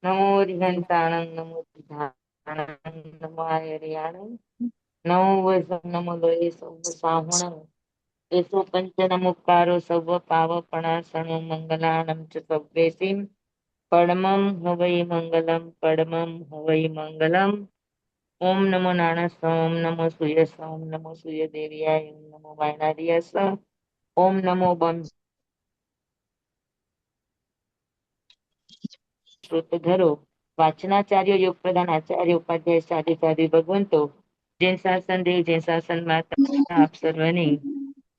નમો હરિહંતાણં નમો સિદ્ધાણં નમો આયર્યાણં નમો વૈષ્ણવ નમો લોય સૌ સાહુણં એસો પંચ નમુકારો સર્વ પાવપણાસણો મંગલાણં ચ સવ્વેસીમ પરમં હવૈ મંગલમ પરમં હવૈ મંગલમ. ઓમ નમો નાણસ ઓમ નમો સૂયસ ઓમ નમો સૂર્ય દેવ્યાય ઓમ નમો વાયનાર્યસ ઓમ નમો બંધ શ્રોત ધરો વાચનાચાર્ય યોગ પ્રધાન આચાર્ય ઉપાધ્યાય સાધુ સાધુ ભગવંતો જૈન શાસન દેવ જૈન શાસન માતા આપ સર્વની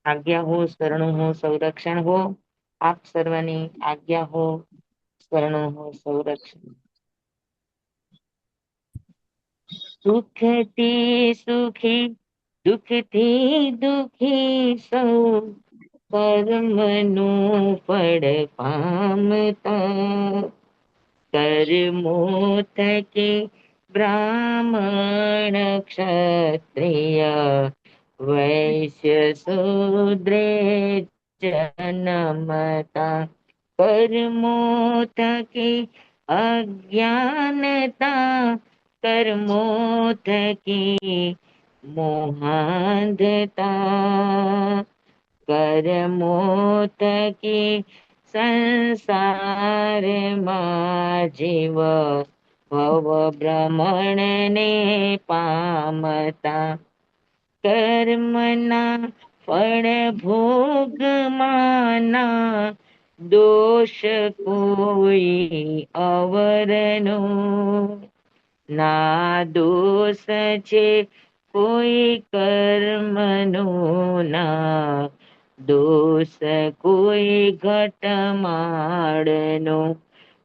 આજ્ઞા હો શરણો હો સંરક્ષણ હો આપ સર્વની આજ્ઞા હો શરણો હો સંરક્ષણ. સુખથી સુખી દુઃખથી દુઃખી સૌ કર્મનું ફળ પામતા કર્મો થકી બ્રાહ્મણ ક્ષત્રિય વૈશ્ય શૂદ્રે જન્મતા કર્મો થકી અજ્ઞાનતા કર્મો થકી મોહાંધતા કર્મો થકી સંસારમાં જીવ ભવ ભ્રમણ ને પામતા કર્મના ફળ ભોગમાના દોષ કોઈ અવરનો ના દોષ છે કોઈ કર્મનો ના દોષ કોઈ ઘટમાળનો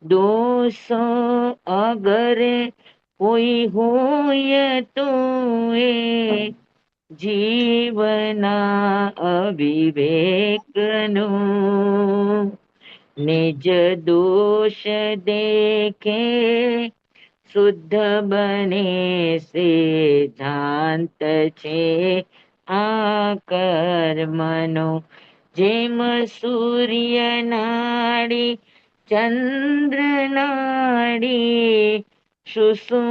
દોષ અગર કોઈ હોય તો એ જીવના અવિવેકનો નિજ દોષ દેખે શુદ્ધ બને સિદ્ધાંત છે આ કર્મનો જેમ સૂર્ય નાડી ચંદ્ર નાડી સુષુમણાની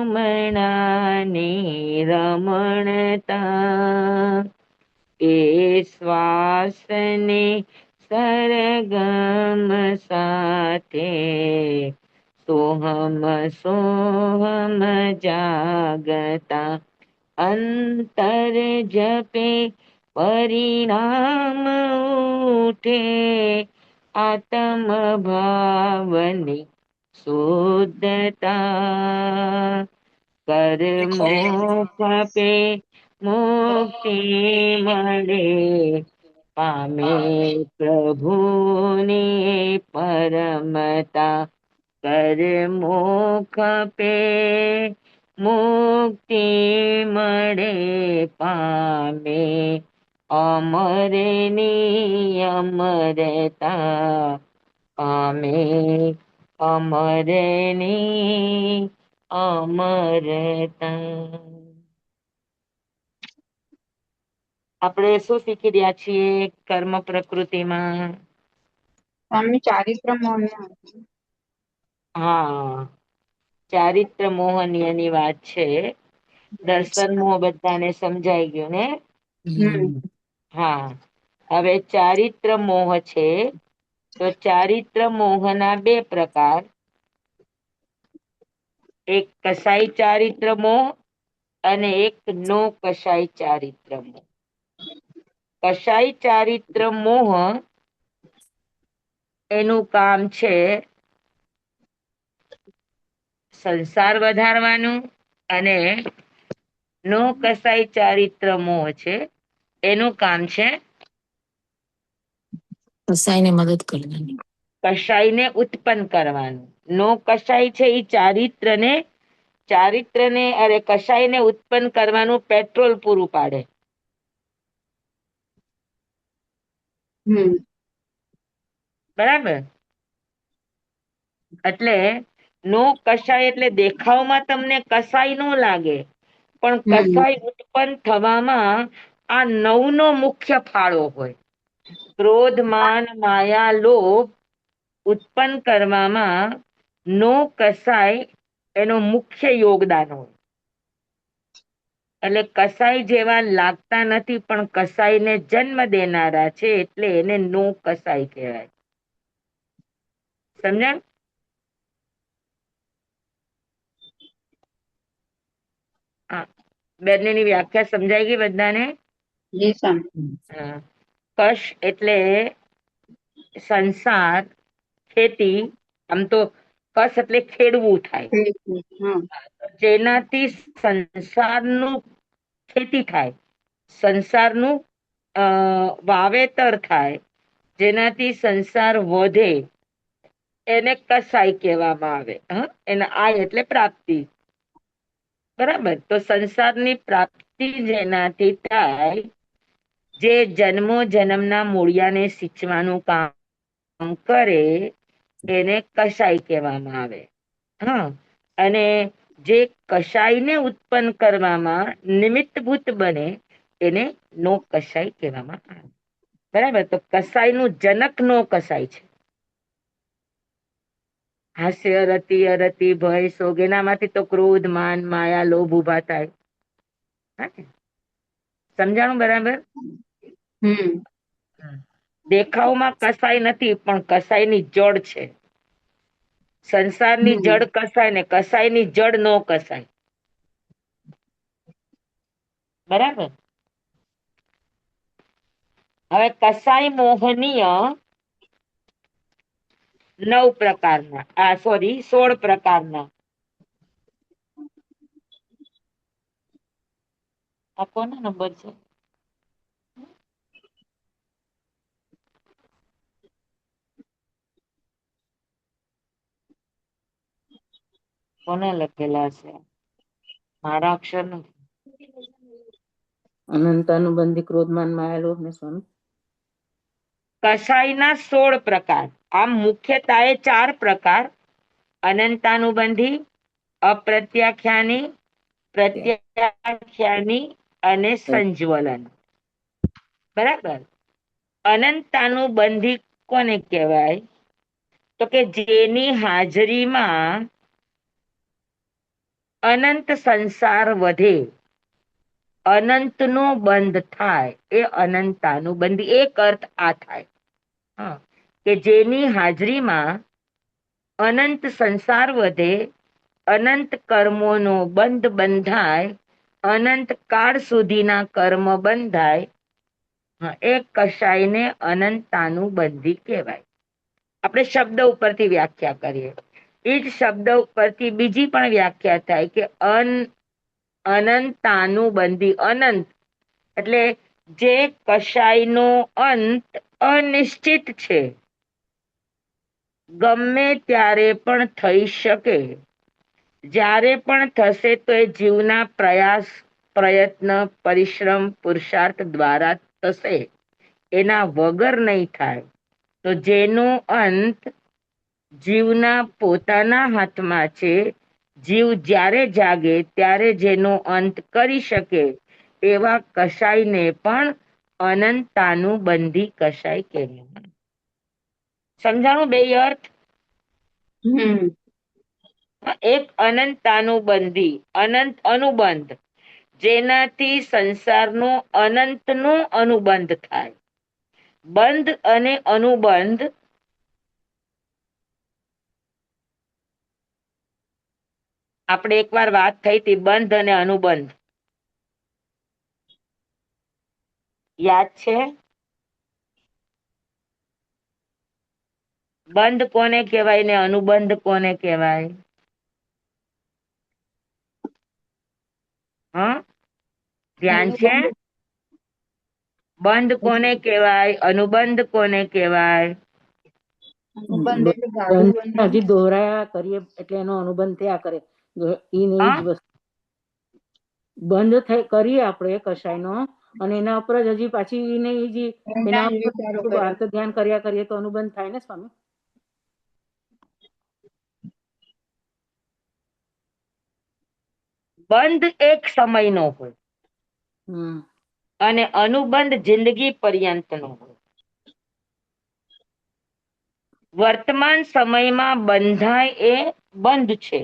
રમણતા એ શ્વાસને સરગમ સાથે સોહમ સોહમ જાગતા અંતર જપે પરિણામ ઉઠે આત્મ ભાવની શુદ્ધતા કર્મો કપે મુક્તિ મળે પામે પ્રભુની પરમતા કર્મો કપે મુક્તિ મળે પામે અમરની અમરતા પામે અમરની અમરતા. આપણે શું શીખી રહ્યા છીએ કર્મ પ્રકૃતિમાં? સ્વામી ચારિત્ર મોહન. હા, ચારિત્ર મોહનીયની વાત છે. દર્શન મોહ બધાને સમજાઈ ગયું ને? હા, હવે ચારિત્ર મોહ છે તો ચારિત્ર મોહના બે પ્રકાર. એક કસાઈ ચારિત્ર મોહ અને એક નો કસાઈ ચારિત્ર મોહ. કસાઈ ચારિત્ર મોહ એનું કામ છે સંસાર વધારવાનું અને નો કસાઈ ચારિત્ર મોહ છે એનું કામ છે કસાઈને મદદ કરવાની. કસાઈને ઉત્પન્ન કરવાનું. નો કસાઈ છે એ ચારિત્રને અરે કસાઈને ઉત્પન્ન કરવાનું પેટ્રોલ પૂરું પાડે. બરાબર? એટલે નો કસાય એટલે દેખાવમાં તમને કસાઈ નો લાગે પણ કસાઈ ઉત્પન્ન થવામાં આ નવનો મુખ્ય ફાળો હોય. ક્રોધ માન માયા લોભ ઉત્પન્ન કરવામાં નો કસાય એનો મુખ્ય યોગદાન હોય. એટલે કસાઈ જેવા લાગતા નથી પણ કસાઈને જન્મ દેનારા છે એટલે એને નો કસાઈ કહેવાય. સમજણ? હા, બંનેની વ્યાખ્યા સમજાઈ ગઈ બધાને? જી સ્વામી. હા. કશ એટલે સંસાર, ખેતી. આમ તો કશ એટલે ખેડવું થાય, હા. જેનાથી સંસારનું ખેતી થાય, સંસારનું વાવેતર થાય, જેનાથી સંસાર વધે એને કસાઈ કહેવામાં આવે. એને આય એટલે પ્રાપ્તિ. બરાબર? તો સંસારની પ્રાપ્તિ જેનાથી થાય, જે જન્મો જન્મના મૂળિયાને સિંચવાનું કામ કરે એને કસાઈ કહેવામાં આવે. હા, અને જે કસાઈને ઉત્પન્ન કરવામાં નિમિત્તભૂત બને એને નો કસાઈ કહેવામાં આવે. બરાબર? તો કસાઈનું જનક નો કસાઈ છે. હાસ્ય, રતિ, અરતિ, ભય, શોક એનામાંથી તો ક્રોધ, માન, માયા, લોભ ઉભા થાય. સમજાણું બરાબર? દેખાવમાં કસાઈ નથી પણ કસાઈની જડ છે. સંસારની જડ કસાય ને કસાઈની જડ નો કસાય. બરાબર? હવે કસાઈ મોહનીય 16 પ્રકારના. આ કોનો નંબર છે? કોને લખેલા છે? મારા અક્ષર નથી. અનંતાનુબંધી ક્રોધમાન માયાલોભ ને સ્વામી. કસાઈના 16 પ્રકાર. આમ મુખ્યતાએ 4 પ્રકાર: અનંતાનુબંધી, અપ્રત્યાખ્યાની, પ્રત્યાખ્યાની અને સંજ્વલન. બરાબર? અનંતાનુબંધી કોને કહેવાય? તો કે જેની હાજરીમાં અનંત સંસાર વધે, અનંતનો બંધ થાય, એ અનંતાનુબંધી. એક અર્થ આ થાય. હા, કે જેની હાજરીમાં અનંત સંસાર વધે, અનંત કર્મોનો બંધ બંધાય, અનંત કાળ સુધીના કર્મ બંધાય, એ કસાઈને અનંતાનુબંધી કહેવાય. આપણે શબ્દ ઉપરથી વ્યાખ્યા કરીએ. એ જ શબ્દ ઉપરથી બીજી પણ વ્યાખ્યા થાય કે અનંતાનુબંધી. અનંત એટલે જે કસાઈનો અંત અનિશ્ચિત છે, ગમે ત્યારે પણ થઈ શકે, જ્યારે પણ થશે તો એ જીવના પ્રયાસ, પ્રયત્ન, પરિશ્રમ, પુરુષાર્થ દ્વારા થશે, એના વગર નહીં થાય. તો જેનો અંત જીવના પોતાના હાથમાં છે, જીવ જ્યારે જાગે ત્યારે જેનો અંત કરી શકે એવા કસાઈને પણ અનંતાનુબંધી કસાઈ કહેવાય. સમજાણું બે અર્થ? એક અનંતાનુબંધી, અનંત અનુબંધ, જેનાથી સંસારનો અનંતનો અનુબંધ થાય. બંધ અને અનુબંધ આપણે એકવાર વાત થઈ હતી, બંધ અને અનુબંધ યાદ છે? બંધ કોને કહેવાય ને અનુબંધ કોને કહેવાય? હા, ધ્યાન છે? બંધ કોને કહેવાય? અનુબંધ કોને કહેવાય? અનુબંધ એટલે ગાડું બનવું. હજી દોહરાયા કરીએ એટલે એનો અનુબંધ થયા કરે. ઈ ને ઈ જ વસ્તુ બંધ કરીએ આપણે કસાયનો, અને એના ઉપર જ હજી પાછી ઈ ને ઈ જ એના એના જ વિચારો ઉપર કરે. અર્થ ધ્યાન કર્યા કરીએ તો અનુબંધ થાય ને સ્વામી? બંધ એક સમયનો હોય હમ અને અનુબંધ જિંદગી પર્યંતનો હોય. વર્તમાન સમયમાં બંધાય એ બંધ છે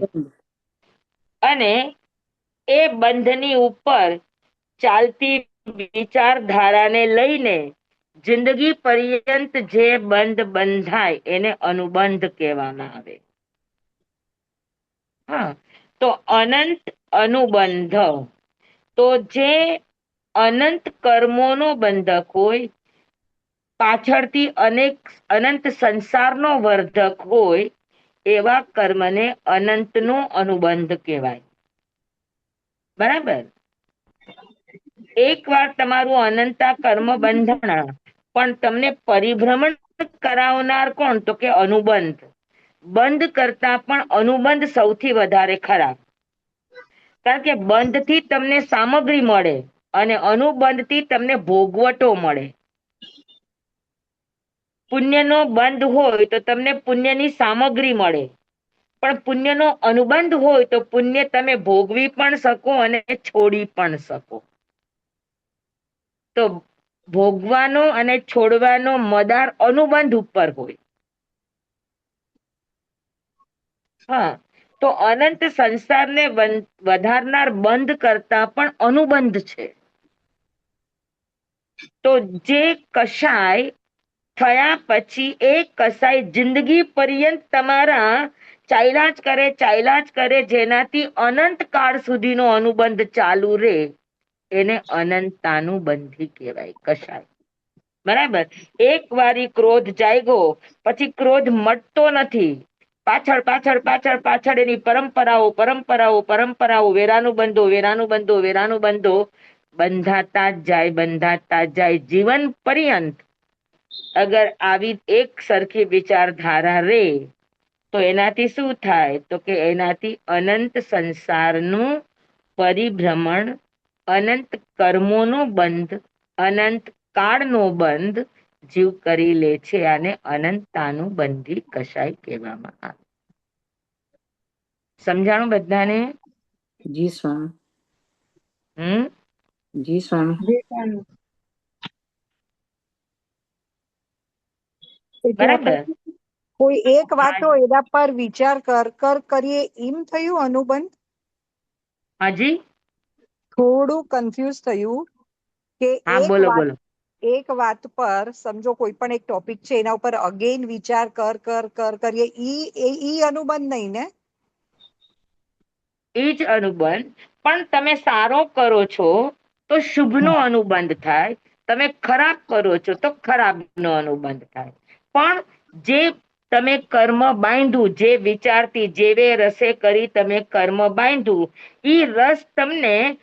અને એ બંધની ઉપર ચાલતી વિચારધારાને લઈને જિંદગી પર્યંત જે બંધ બંધાય એને અનુબંધ કહેવામાં આવે. હા, તો અનંત અનુબંધ, તો જે અનંત કર્મોનો બંધક હોય, પાછળથી અનંત સંસારનો વર્ધક હોય, એવા કર્મને અનંતનો અનુબંધ કહેવાય. બરાબર? એકવાર તમારું અનંતા કર્મ બંધાણા, પણ તમને પરિભ્રમણ કરાવનાર કોણ? તો કે અનુબંધ. બંધ કરતા પણ અનુબંધ સૌથી વધારે ખરાબ. કારણ કે બંધથી તમને સામગ્રી મળે અને અનુબંધથી તમને ભોગવટો મળે. પુણ્યનો બંધ હોય તો તમને પુણ્યની સામગ્રી મળે, પણ પુણ્યનો અનુબંધ હોય તો પુણ્ય તમે ભોગવી પણ શકો અને છોડી પણ શકો. તો ભોગવાનો અને છોડવાનો મદાર અનુબંધ ઉપર હોય. હા, તો અનંત સંસારને વધારનાર બંધ કરતા પણ અનુબંધ છે. તો જે કશાય થયા પછી એ કસાય જિંદગી પર્યંત તમારા ચાલ્યા જ કરે, જેનાથી અનંત કાળ સુધીનો અનુબંધ ચાલુ રહે, એને અનંતાનુબંધી કહેવાય. કશાય. બરાબર? એક વારી ક્રોધ જાગ્યો પછી ક્રોધ મટતો નથી. પાછળ પાછળ પાછળ પાછળ એની પરંપરાઓ વેરાનું બંધો બંધાતા જ જાય જીવન પર્યંત. અગર આવી એક સરખી વિચારધારા રે તો એનાથી શું થાય? તો કે એનાથી અનંત સંસારનું પરિભ્રમણ, અનંત કર્મોનો બંધ, અનંત કાળનો બંધ જીવ કરી લે છે. અને અનંતાનુબંધી કશાય કહેવામાં આવે. સમજાણું બધાને? જી સ્વામી. હમ જી સ્વામી. જી સ્વામી. એટલે બરાબર? આપણે કોઈ એક વાત હા, હોય એના પર વિચાર કરીએ એમ થયું અનુબંધ. હાજી. થોડું કન્ફ્યુઝ થયું કે હા, બોલો બોલો. એક વાત પર સમજો કોઈ પણ એક ટોપિક છે એના ઉપર અગેન વિચાર કરીએ ઈ અનુબંધ નહીં ને? એ જ અનુબંધ, પણ તમે સારો કરો છો તો શુભનો અનુબંધ થાય, તમે ખરાબ કરો છો તો ખરાબનો અનુબંધ થાય. પણ જે તમે કર્મ બાંધ્યું, જે વિચારથી જેવે રસે કરી તમે કર્મ બાંધ્યું, ઈ રસ તમને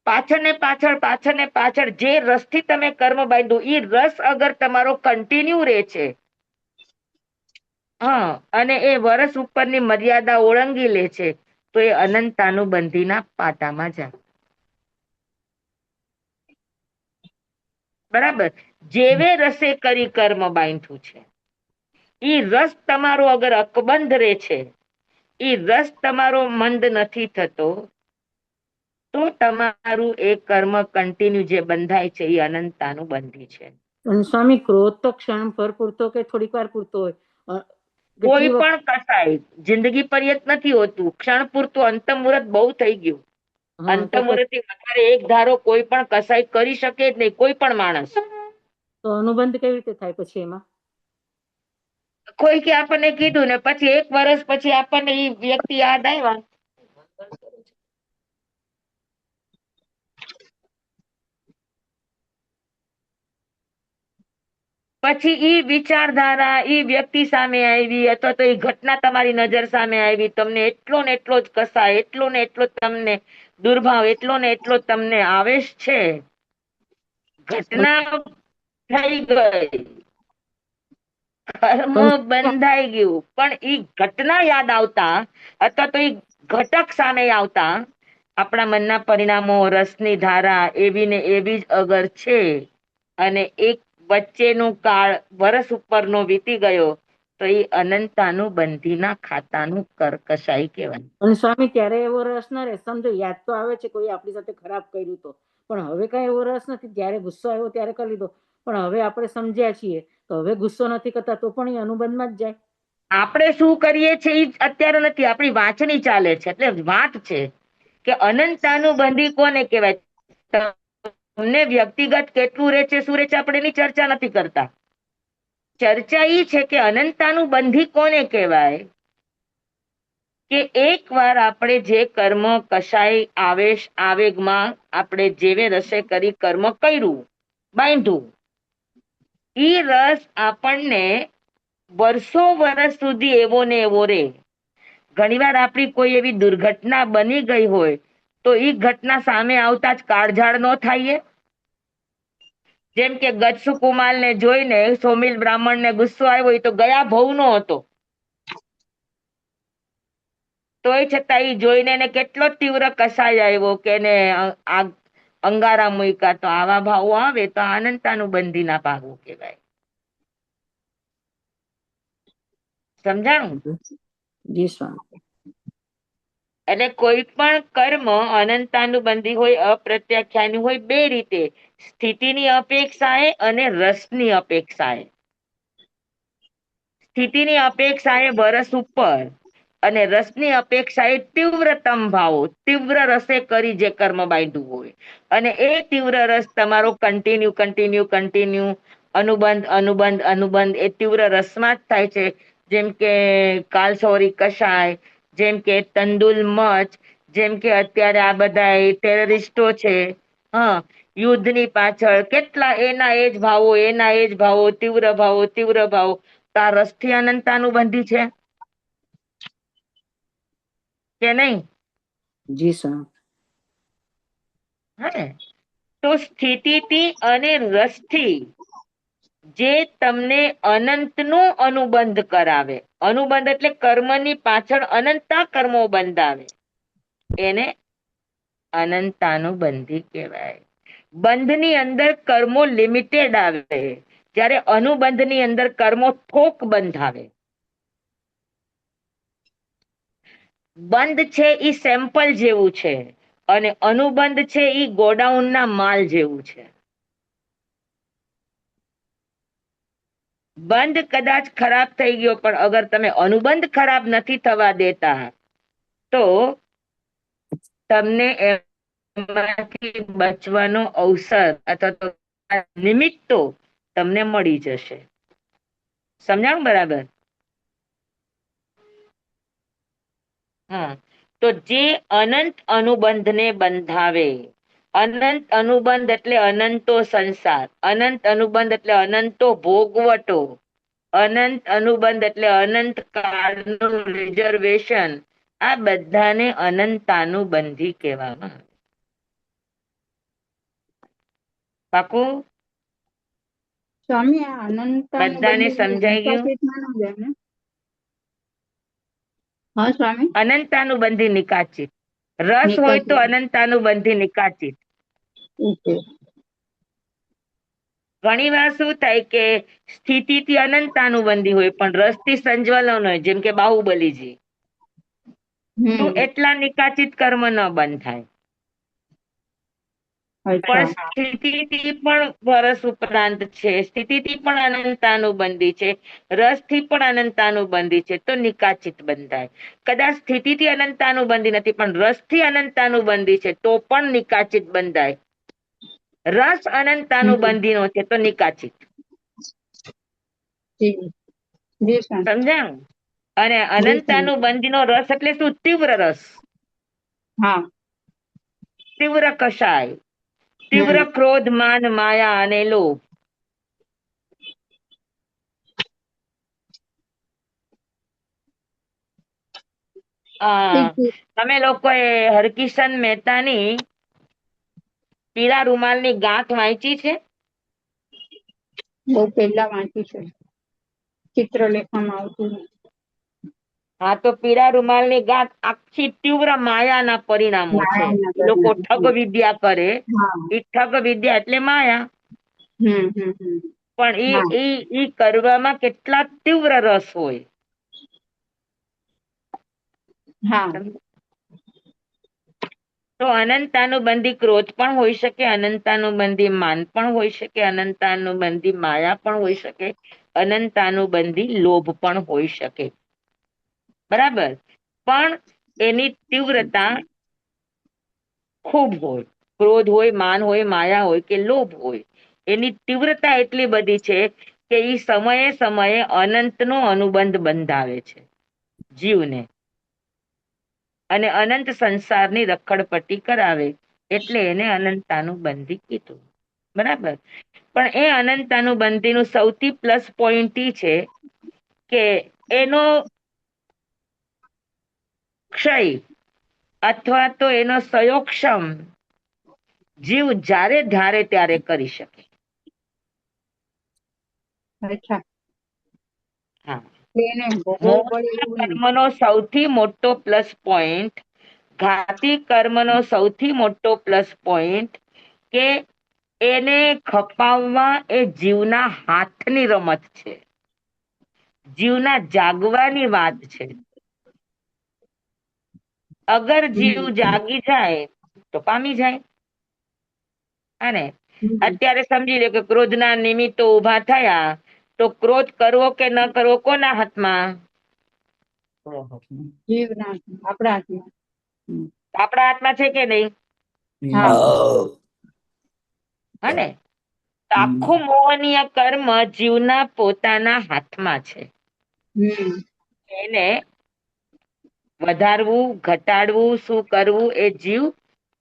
પાછળ જે રસથી તમે કર્મ બાંધ્યું, ઈ રસ અગર તમારો કન્ટિન્યુ રહે છે, હા, અને એ વર્ષ ઉપરની મર્યાદા ઓળંગી લે છે, તો એ અનંતાનુબંધીના પાટામાં જાય. બરાબર? જેવે રસે કરી કર્મ બાંધ્યું છે, ઈ રસ તમારો અગર અકબંધ રે છે, ઈ રસ તમારો મંદ નથી થતો, તો તમારું એ કર્મ કન્ટિન્યુ જે બંધાય છે એ અનંતાનુબંધી છે. અને સ્વામી, ક્રોધ તો ક્ષણ ભર પૂરતો કે થોડીક વાર પૂરતો હોય? કોઈ કેટલી વખત પણ કસાય જિંદગી પર્યંત નથી હોતું, ક્ષણ પૂરતું. અંત મુહૂર્ત બહુ થઈ ગયું. હા અંત તો મુહૂર્ત થી વધારે એક ધારો કોઈ પણ કસાય કરી શકે જ નહીં, કોઈ પણ માણસ. તો અનુબંધ કેવી રીતે થાય પછી એમાં? કોઈ કે આપણને કીધું ને પછી 1 વર્ષ પછી આપણને એ વ્યક્તિ યાદ આવ્યા, પછી ઈ વિચારધારા ઈ વ્યક્તિ સામે આવી, અથવા તો એ ઘટના તમારી નજર સામે આવી, તમને એટલો ને એટલો જ કસાય, એટલો ને એટલો તમને દુર્ભાવ, એટલો ને એટલો તમને આવેશ છે, ઘટના થઈ ગઈ, કર્મ બંધાઈ ગયું, પણ ઈ ઘટના યાદ આવતા અથવા તો ઈ ઘટક સામે આવતા આપણા મનના પરિણામો, રસની ધારા એવી ને એવી જ અગર છે, અને એક વચ્ચેનું કાળ વર્ષ ઉપરનો વીતી ગયો, તો એ અનંતાનુબંધીના ખાતાનું કર્કશાઈ કહેવાય. અને સ્વામી, ત્યારે એવો રસ ના રહે. સમજો યાદ તો આવે છે કોઈ આપણી સાથે ખરાબ કર્યું તો, પણ હવે કઈ એવો રસ નથી. જ્યારે ગુસ્સો આવ્યો ત્યારે કરી લીધો, પણ હવે આપણે સમજ્યા છીએ તો હવે ગુસ્સો નથી કરતા, તો પણ એ અનુબંધમાં જ જાય. આપણે શું કરીએ છીએ એ અત્યારે નથી, આપણી વાંચણી ચાલે છે. એટલે વાત છે કે અનંતાનુબંધી કોને કહેવાય. તમને વ્યક્તિગત કેટલું રહે છે, શું રહે છે, આપણે એની ચર્ચા નથી કરતા. ચર્ચા એ છે કે અનંતાનુબંધી કોને કહેવાય કે એકવાર આપણે જે કર્મ કશાય આવેશ આવેગમાં આપણે જેવે રસે કરી કર્મ કર્યું, બાંધ્યું, ઈ રસ આપણને વર્ષો વર્ષ સુધી એવો ને એવો રે. ઘણીવાર આપણી કોઈ એવી દુર્ઘટના બની ગઈ હોય તો ઈ ઘટના સામે આવતા જ કાળઝાળ ન થાય. જેમ કે ગજસુકુમાર ને જોઈને સોમિલ બ્રાહ્મણ ને ગુસ્સો આવ્યો, એ તો ગયા ભવનો હતો, તોય છતાં એ જોઈને એને કેટલો તીવ્ર કસાય આવ્યો કે એને અંગારા મૂક્યા. તો આવા ભાવો આવે તો અનંતાનુબંધીના ભાવો કહેવાય. સમજાણું? જી સ્વામી. એટલે કોઈ પણ કર્મ અનંતાનુબંધી હોય, અપ્રત્યાખ્યાની હોય, બે રીતે, સ્થિતિની અપેક્ષાએ અને રસની અપેક્ષાએ. સ્થિતિની અપેક્ષાએ વરસ ઉપર અને રસની અપેક્ષાએ તીવ્રતમ ભાવો, તીવ્ર રસે કરી જે કર્મ બાંધ્યું હોય, અને એ તીવ્ર રસ તમારો કન્ટિન્યુ કન્ટિન્યુ કન્ટિન્યુ અનુબંધ અનુબંધ અનુબંધ એ તીવ્ર રસમાં જ થાય છે. જેમ કે કાલસોરી કષાય, જેમ કે તંદુલ મચ, જેમ કે અત્યારે આ બધા ટેરરિસ્ટો છે, હા, યુદ્ધની પાછળ કેટલા એના એ જ ભાવો, એના એ જ ભાવો, તીવ્ર ભાવો, તીવ્ર ભાવો. તો આ રસથી અનંતાનુબંધી છે કે નહીં? જી સ્વામી. હે તો સ્થિતિથી અને રસથી જે તમને અનંતનું અનુબંધ કરાવે, અનુબંધ એટલે કર્મની પાછળ અનંતા કર્મો બંધાવે, એને અનંતાનુબંધી કહેવાય. બંધની અંદર કર્મો લિમિટેડ આવે, જ્યારે અનુબંધની અંદર કર્મો ઠોક બંધાવે. બંધ છે એ સેમ્પલ જેવું છે અને અનુબંધ છે એ ગોડાઉનના માલ જેવું છે. બંધ કદાચ ખરાબ થઈ ગયો, પણ અગર તમે અનુબંધ ખરાબ નથી થવા દેતા તો તમને એમાંથી બચવાનો અવસર અથવા તો નિમિત્તો તમને મળી જશે. સમજાણું બરાબર? હા, તો જે અનંત અનુબંધને બંધાવે, અનંત અનુબંધ એટલે અનંતો સંસાર, અનંત અનુબંધ એટલે અનંતો ભોગવટો, અનંત અનુબંધ એટલે અનંત કાળનું રિઝર્વેશન, આ બધાને અનંતાનુબંધી કહેવામાં આવે. પાકું? સ્વામી આ અનંતાનું બધાને બંધ સમજાઈ ગયું? નિકાસિતમાં ન જાય ને? હા સ્વામી. અનંતાનુબંધી નિકાચિત. રસ હોય તો નિકાસિત. અનંતાનુબંધી નિકાચિત. ઓકે. ઘણી વાર શું થાય કે સ્થિતિથી અનંતાનુબંધી હોય પણ રસથી સંજ્વલન હોય, જેમ કે બાહુબલીજી, તો હમ. એટલા નિકાચિત કર્મ ન બંધ થાય. પણ અચ્છા. સ્થિતિથી પણ વરસ ઉપરાંત છે, સ્થિતિથી પણ અનંતાનુબંધી છે, રસથી પણ અનંતાનુબંધી છે, તો નિકાચિત બંધાય. કદાચ સ્થિતિથી અનંતાનુબંધી નથી પણ રસથી અનંતાનુબંધી છે તો પણ નિકાચિત બંધાય. રસ હમ. અનંતાનુબંધીનો છે તો નિકાચિત. જી જી સ્વામી. સમજાણું? અને જી સ્વામી. અનંતાનુબંધીનો રસ એટલે શું? તીવ્ર રસ, હા. તીવ્ર કષાય, તીવ્ર હમ. ક્રોધ, માન, માયા અને લોભ. ઠીક છે. તમે લોકોએ હરકિશન મહેતાની પીળા રૂમાલની ગાંઠ વાંચી છે? બહુ પહેલા વાંચી છે, ચિત્રલેખામાં આવતું. હા, તો પીળા રૂમાલની ગાંઠ આખી તીવ્ર માયાના પરિણામો છે. નારાયણના એ લોકો પરિણામ. ઠગ વિદ્યા કરે, હા. એ ઠગ વિદ્યા એટલે માયા. હમ. પણ હા. એ કરવામાં કેટલા તીવ્ર રસ હોય. હા. તો અનંતાનુબંધી ક્રોધ પણ હોઈ શકે, અનંતાનુબંધી માન પણ હોઈ શકે, અનંતાનુબંધી માયા પણ હોઈ શકે, અનંતાનુબંધી લોભ પણ હોઈ શકે. બરાબર, પણ એની તીવ્રતા ખૂબ હોય. ક્રોધ હોય, માન હોય, માયા હોય કે લોભ હોય, એની તીવ્રતા એટલી બધી છે કે એ સમયે સમયે અનંતનો અનુબંધ બંધાવે છે જીવને, અને અનંત સંસારની રખડપટ્ટી કરાવે, એટલે એને અનંતાનુબંધી કીધું. બરાબર, પણ એ અનંતાનુબંધીનું સૌથી પ્લસ પોઈન્ટ ઈ છે કે એનો ક્ષય અથવા તો એનો સંયોગક્ષમ જીવ જ્યારે ધારે ત્યારે કરી શકે. અચ્છા, હા, એને ભોગવવું પડે મોહના એવું નહીં. કર્મનો સૌથી મોટો પ્લસ પોઈન્ટ, ઘાતી કર્મનો સૌથી મોટો પ્લસ પોઈન્ટ કે એને ખપાવવા એ જીવના હાથની રમત છે, જીવના જાગવાની વાત છે. અગર જીવ જાગી જાય તો પામી જાય. અને અત્યારે સમજી લે કે ક્રોધના નિમિત્તો ઉભા થયા, તો ક્રોધ કરવો કે ન કરવો કોના હાથમાં? જીવના આપણા હાથમાં. આપણા હાથમાં છે કે નહીં? હા. હને આખું મોહનીય કર્મ જીવના પોતાના હાથમાં છે. એને વધારવું, ઘટાડવું, શું કરવું એ જીવ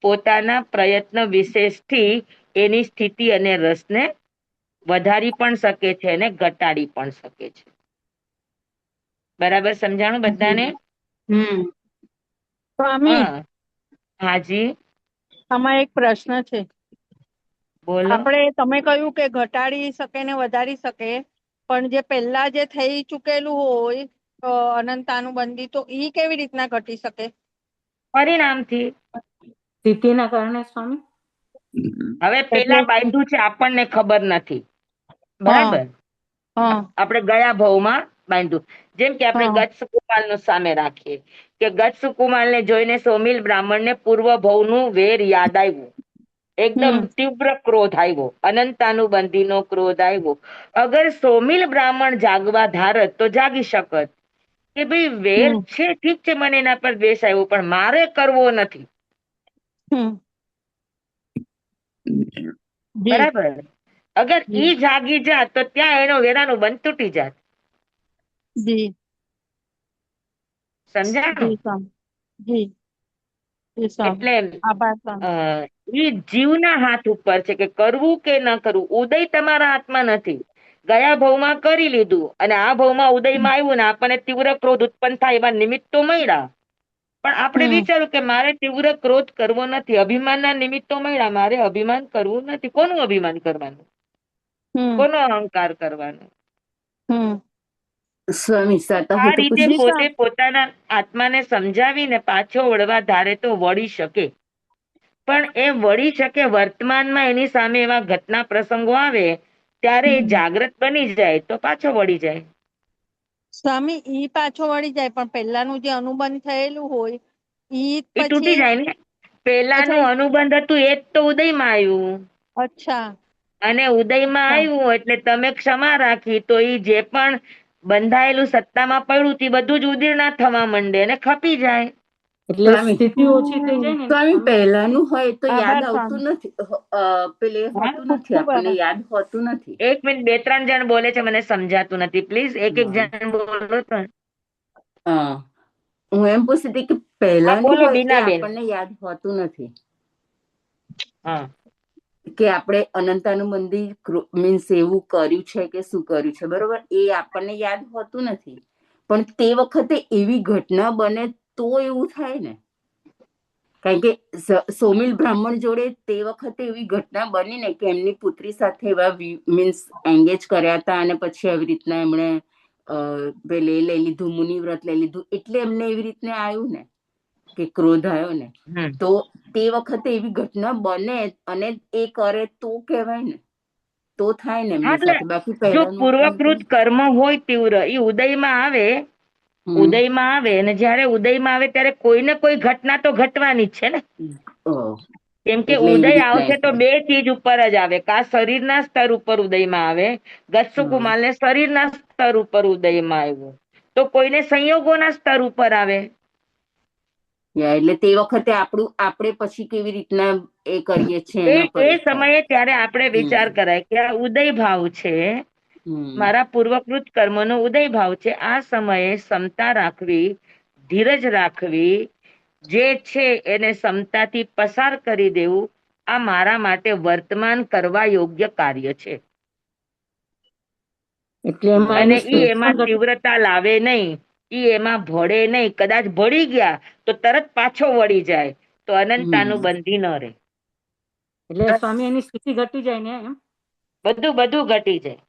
પોતાના પ્રયત્ન વિશેષથી એની સ્થિતિ અને રસને વધારી પણ શકે છે અને ઘટાડી પણ શકે છે. બરાબર સમજાણું બધાને? સ્વામી, હા, હાજી આમાં એક પ્રશ્ન છે. બોલો. તમે કહ્યું કે ઘટાડી શકે ને વધારી શકે, પણ જે પહેલા જે થઈ ચૂકેલું હોય અનંતાનુબંધી, તો ઈ કેવી રીતના ઘટી શકે? પરિણામથી. સ્થિતિના કારણે સ્વામી. હવે પેલા બાંધ્યું છે આપણને ખબર નથી, બરાબર? આપણે ગયા ભાવમાં બાંધ્યું. જેમ કે આપણે ગચ્છ કુમાલ સામે રાખીએ કે ગચ્છ કુમાલને જોઈને સોમિલ બ્રાહ્મણને પૂર્વ ભવનું વેર યાદ આવ્યું, એકદમ તીવ્ર ક્રોધ આવ્યો, અનંતાનુબંધીનો ક્રોધ આવ્યો. અગર સોમિલ બ્રાહ્મણ જાગવા ધારત તો જાગી શકત કે ભાઈ વેર છે, ઠીક છે, મને એના પર દ્વેષ આવ્યો, પણ મારે કરવો નથી. બરાબર, અગર ઈ જાગી જાત તો ત્યાં એનો વેરાનું બંધ તૂટી જાત. સમજાણું? એટલે ઈ જીવના હાથ ઉપર છે કે કરવું કે ન કરવું. ઉદય તમારા હાથમાં નથી. ગયા ભાવમાં કરી લીધું અને આ ભાવમાં ઉદયમાં આવ્યું ને આપણને તીવ્ર ક્રોધ ઉત્પન્ન થાય એવા નિમિત્તો મળ્યા, પણ આપણે વિચાર્યું કે મારે તીવ્ર ક્રોધ કરવો નથી, અભિમાનના નિમિત્તો મળ્યા, મારે અભિમાન કરવું નથી. કોનું અભિમાન કરવાનું? કોનો અહંકાર કરવાનો? સ્વામી સાતા આ હું તો રીતે પૂછું. પોતે પોતાના આત્માને સમજાવીને પાછો વળવા ધારે તો વળી શકે, પણ એ વળી શકે વર્તમાનમાં એની સામે એવા ઘટના પ્રસંગો આવે ત્યારે એ જાગ્રત બની જાય તો પાછો વળી જાય. સ્વામી, ઈ પાછો વળી જાય, પણ પહેલાનું જે અનુબંધ થયેલું હોય ઈ એ તૂટી પછી. જાય ને. પેલાનું અનુબંધ હતું એ જ તો ઉદયમાં આવ્યું. અચ્છા. અને ઉદયમાં આવ્યું એટલે તમે ક્ષમા રાખી તો ઈ જે પણ બંધાયેલું સત્તામાં પડ્યું તે બધું જ ઉદીર્ણા થવા માંડે અને ખપી જાય. એટલે સ્થિતિ ઓછી થઈ જાય ને સ્વામી, પહેલાનું હોય તો યાદ આભાર આવતું સ્વામી. નથી, પેલે હોતું ખૂબ નથી, ખૂબ આપણને આભાર. યાદ હોતું નથી. એક મિનિટ, 2-3 જણ બોલે છે, મને સમજાતું નથી. પ્લીઝ એક જણ બોલો તો. હું એમ પૂછતી હતી કે હા પહેલાનું બોલો હોય એ બીનાબેન. આપણને યાદ હોતું નથી હા, કે આપણે અનંતાનુબંધી મીન્સ એવું કર્યું છે કે શું કર્યું છે, બરોબર? એ આપણને યાદ હોતું નથી, પણ તે વખતે એવી ઘટના બને તો એવું થાય ને. કારણ કે સોમિલ બ્રાહ્મણ જોડે તે વખતે એવી ઘટના બની ને કે એમની પુત્રી સાથે એવા મીન્સ એંગેજ કર્યા હતા અને પછી આવી રીતના એમણે પેલે લઈ લીધું, મુનિવ્રત લઈ લીધું, એટલે એમને એવી રીતના આવ્યું ને કે ક્રોધ આવ્યો ને. તો તે વખતે એવી ઘટના બને અને એ કરે તો કહેવાય ને, તો થાય ને એમની એટલે સાથે. બાકી જો પહેલાનું પૂર્વકૃત કર્મ હોય તીવ્ર, એ ઉદયમાં આવે, ઉદયમાં આવે, અને જયારે ઉદયમાં આવે ત્યારે કોઈ ને કોઈ ઘટના તો ઘટવાની જ છે ને. ઓહ, કેમ કે એટલે એવી ઉદય રીતના આવશે એ તો થાય. બે ચીજ ઉપર જ આવે, કા શરીરના સ્તર ઉપર ઉદયમાં આવે. ગત્સુ હા કુમાર ને શરીરના સ્તર ઉપર ઉદયમાં આવ્યું, તો કોઈને સંયોગોના સ્તર ઉપર આવે. એટલે તે વખતે આપણે પછી કેવી રીતના એ કરીએ છીએ એ એના પર એ એ થાય. સમયે ત્યારે આપણે વિચાર હમ કરાય કે આ ઉદય ભાવ છે, હમ મારા પૂર્વકૃત કર્મનો ઉદય ભાવ છે. આ સમયે ક્ષમતા રાખવી, ધીરજ રાખવી, જે છે એને ક્ષમતાથી પસાર કરી દેવું, આ મારા માટે વર્તમાન કરવા યોગ્ય કાર્ય છે. એટલે એમાં અને એની ઈ સ્થિતિ એમાં પણ ઘટી. તીવ્રતા લાવે નહીં, ઈ એમાં ભળે નહીં. કદાચ ભળી ગયા તો તરત પાછો વળી જાય, તો અનંતાનું હમ બંધી ન રહે. એટલે સ્વામી એની સ્થિતિ ઘટી જાય ને એમ. બધું ઘટી જાય.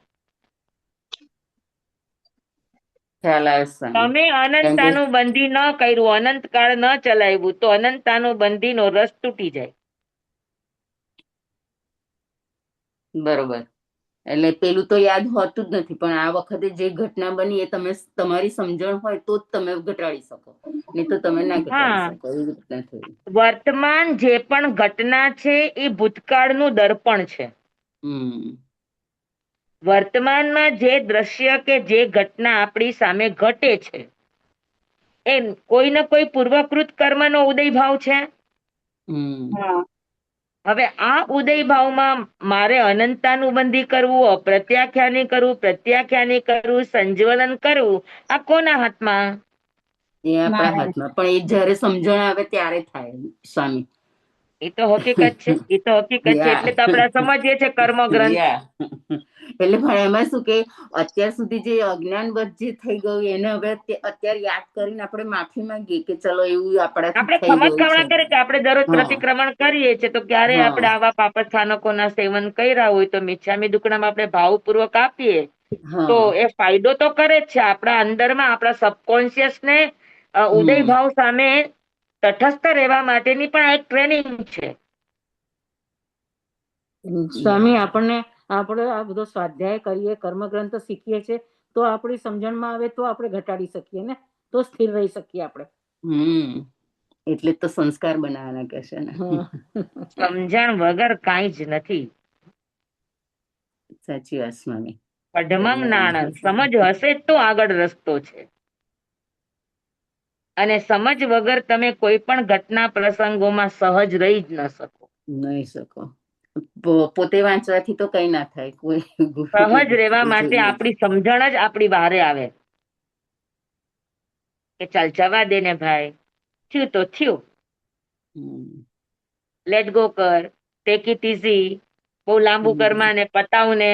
ખ્યાલ આવે સ્વામી. તમે કારણ કે અનંતાનું બંધી ન કર્યું, અનંતકાળ ન ચલાવ્યું, તો અનંતાનું બંધીનો રસ તૂટી જાય. બરોબર. એટલે પેલું તો યાદ હોતું જ નથી, પણ આ વખતે જે ઘટના બની એ તમારી સમજણ હોય તો જ તમે ઘટાડી શકો, નહીં તો તમે ના ઘટાડી હા, શકો. એવી રીતના થયું. વર્તમાન જે પણ ઘટના છે એ ભૂતકાળનું દર્પણ છે. હમ વર્તમાનમાં જે દ્રશ્ય કે જે ઘટના આપણી સામે ઘટે છે, એ કોઈ ને કોઈ પૂર્વકૃત કર્મનો ઉદય ભાવ છે. હમ હવે આ ઉદય ભાવમાં મારે અનંતાનુબંધી કરવું, અપ્રત્યાખ્યાની કરવું, પ્રત્યાખ્યાની કરવું, સંજ્વલન કરવું, આ કોના હાથમાં? એ આપણા હાથમાં, પણ એ જયારે સમજણ આવે ત્યારે થાય સ્વામી. એ તો હકીકત છે, એ તો હકીકત છે. યા એટલે તો આપણે સમજીએ છીએ કર્મ ગ્રંથ. યા એટલે પણ એમાં શું કે અત્યાર સુધી જે અજ્ઞાનવશ જે થઈ ગયું એને હવે અત્યારે યાદ કરીને આપણે માફી માંગીએ કે ચલો એવું આપણાથી આપણે થઈ ખમત ગયું છે. ખમણા કરીએ કે આપણે દરરોજ હા પ્રતિક્રમણ કરીએ છીએ, તો ક્યારે હા આપણે આવા પાપ સ્થાનકોના સેવન કર્યા હોય તો મિચ્છામી દુક્કડમ આપણે ભાવપૂર્વક આપીએ તો હા એ ફાયદો તો કરે જ છે. આપણા અંદરમાં આપણા સબકોન્શિયસ ને ઉદય હમ ભાવ સામે તટસ્થ રહેવા માટેની પણ આ એક ટ્રેનિંગ છે. સ્વામી આપણને આપણે આ બધો સ્વાધ્યાય કરીએ, કર્મગ્રંથ શીખીએ છીએ, તો આપણી સમજણમાં આવે તો આપણે ઘટાડી શકીએ ને, તો સ્થિર રહી શકીએ આપણે. હમ એટલે જ તો સંસ્કાર બનાવવાના કે છે ને. હા સમજણ વગર કાંઈ જ નથી. સાચી વાત સ્વામી. અઢમંગ નાણંદ, સમજ હશે તો આગળ રસ્તો છે. અને સમજ વગર તમે કોઈ પણ ઘટના પ્રસંગોમાં સહજ રહી જ ન શકો. નહીં શકો. પોતે વાંચવાથી તો કઈ ના થાય, કોઈ સહજ રહેવા માટે જોઈએ જ. આપણી સમજણ જ આપણી બહારે આવે કે ચાલ જવા દે ને ભાઈ, થયું તો થયું, હમ લેટ ગો કર, ટેક ઇટ ઇઝી, બહુ લાંબુ હમ કરમાં ને પતાવ ને.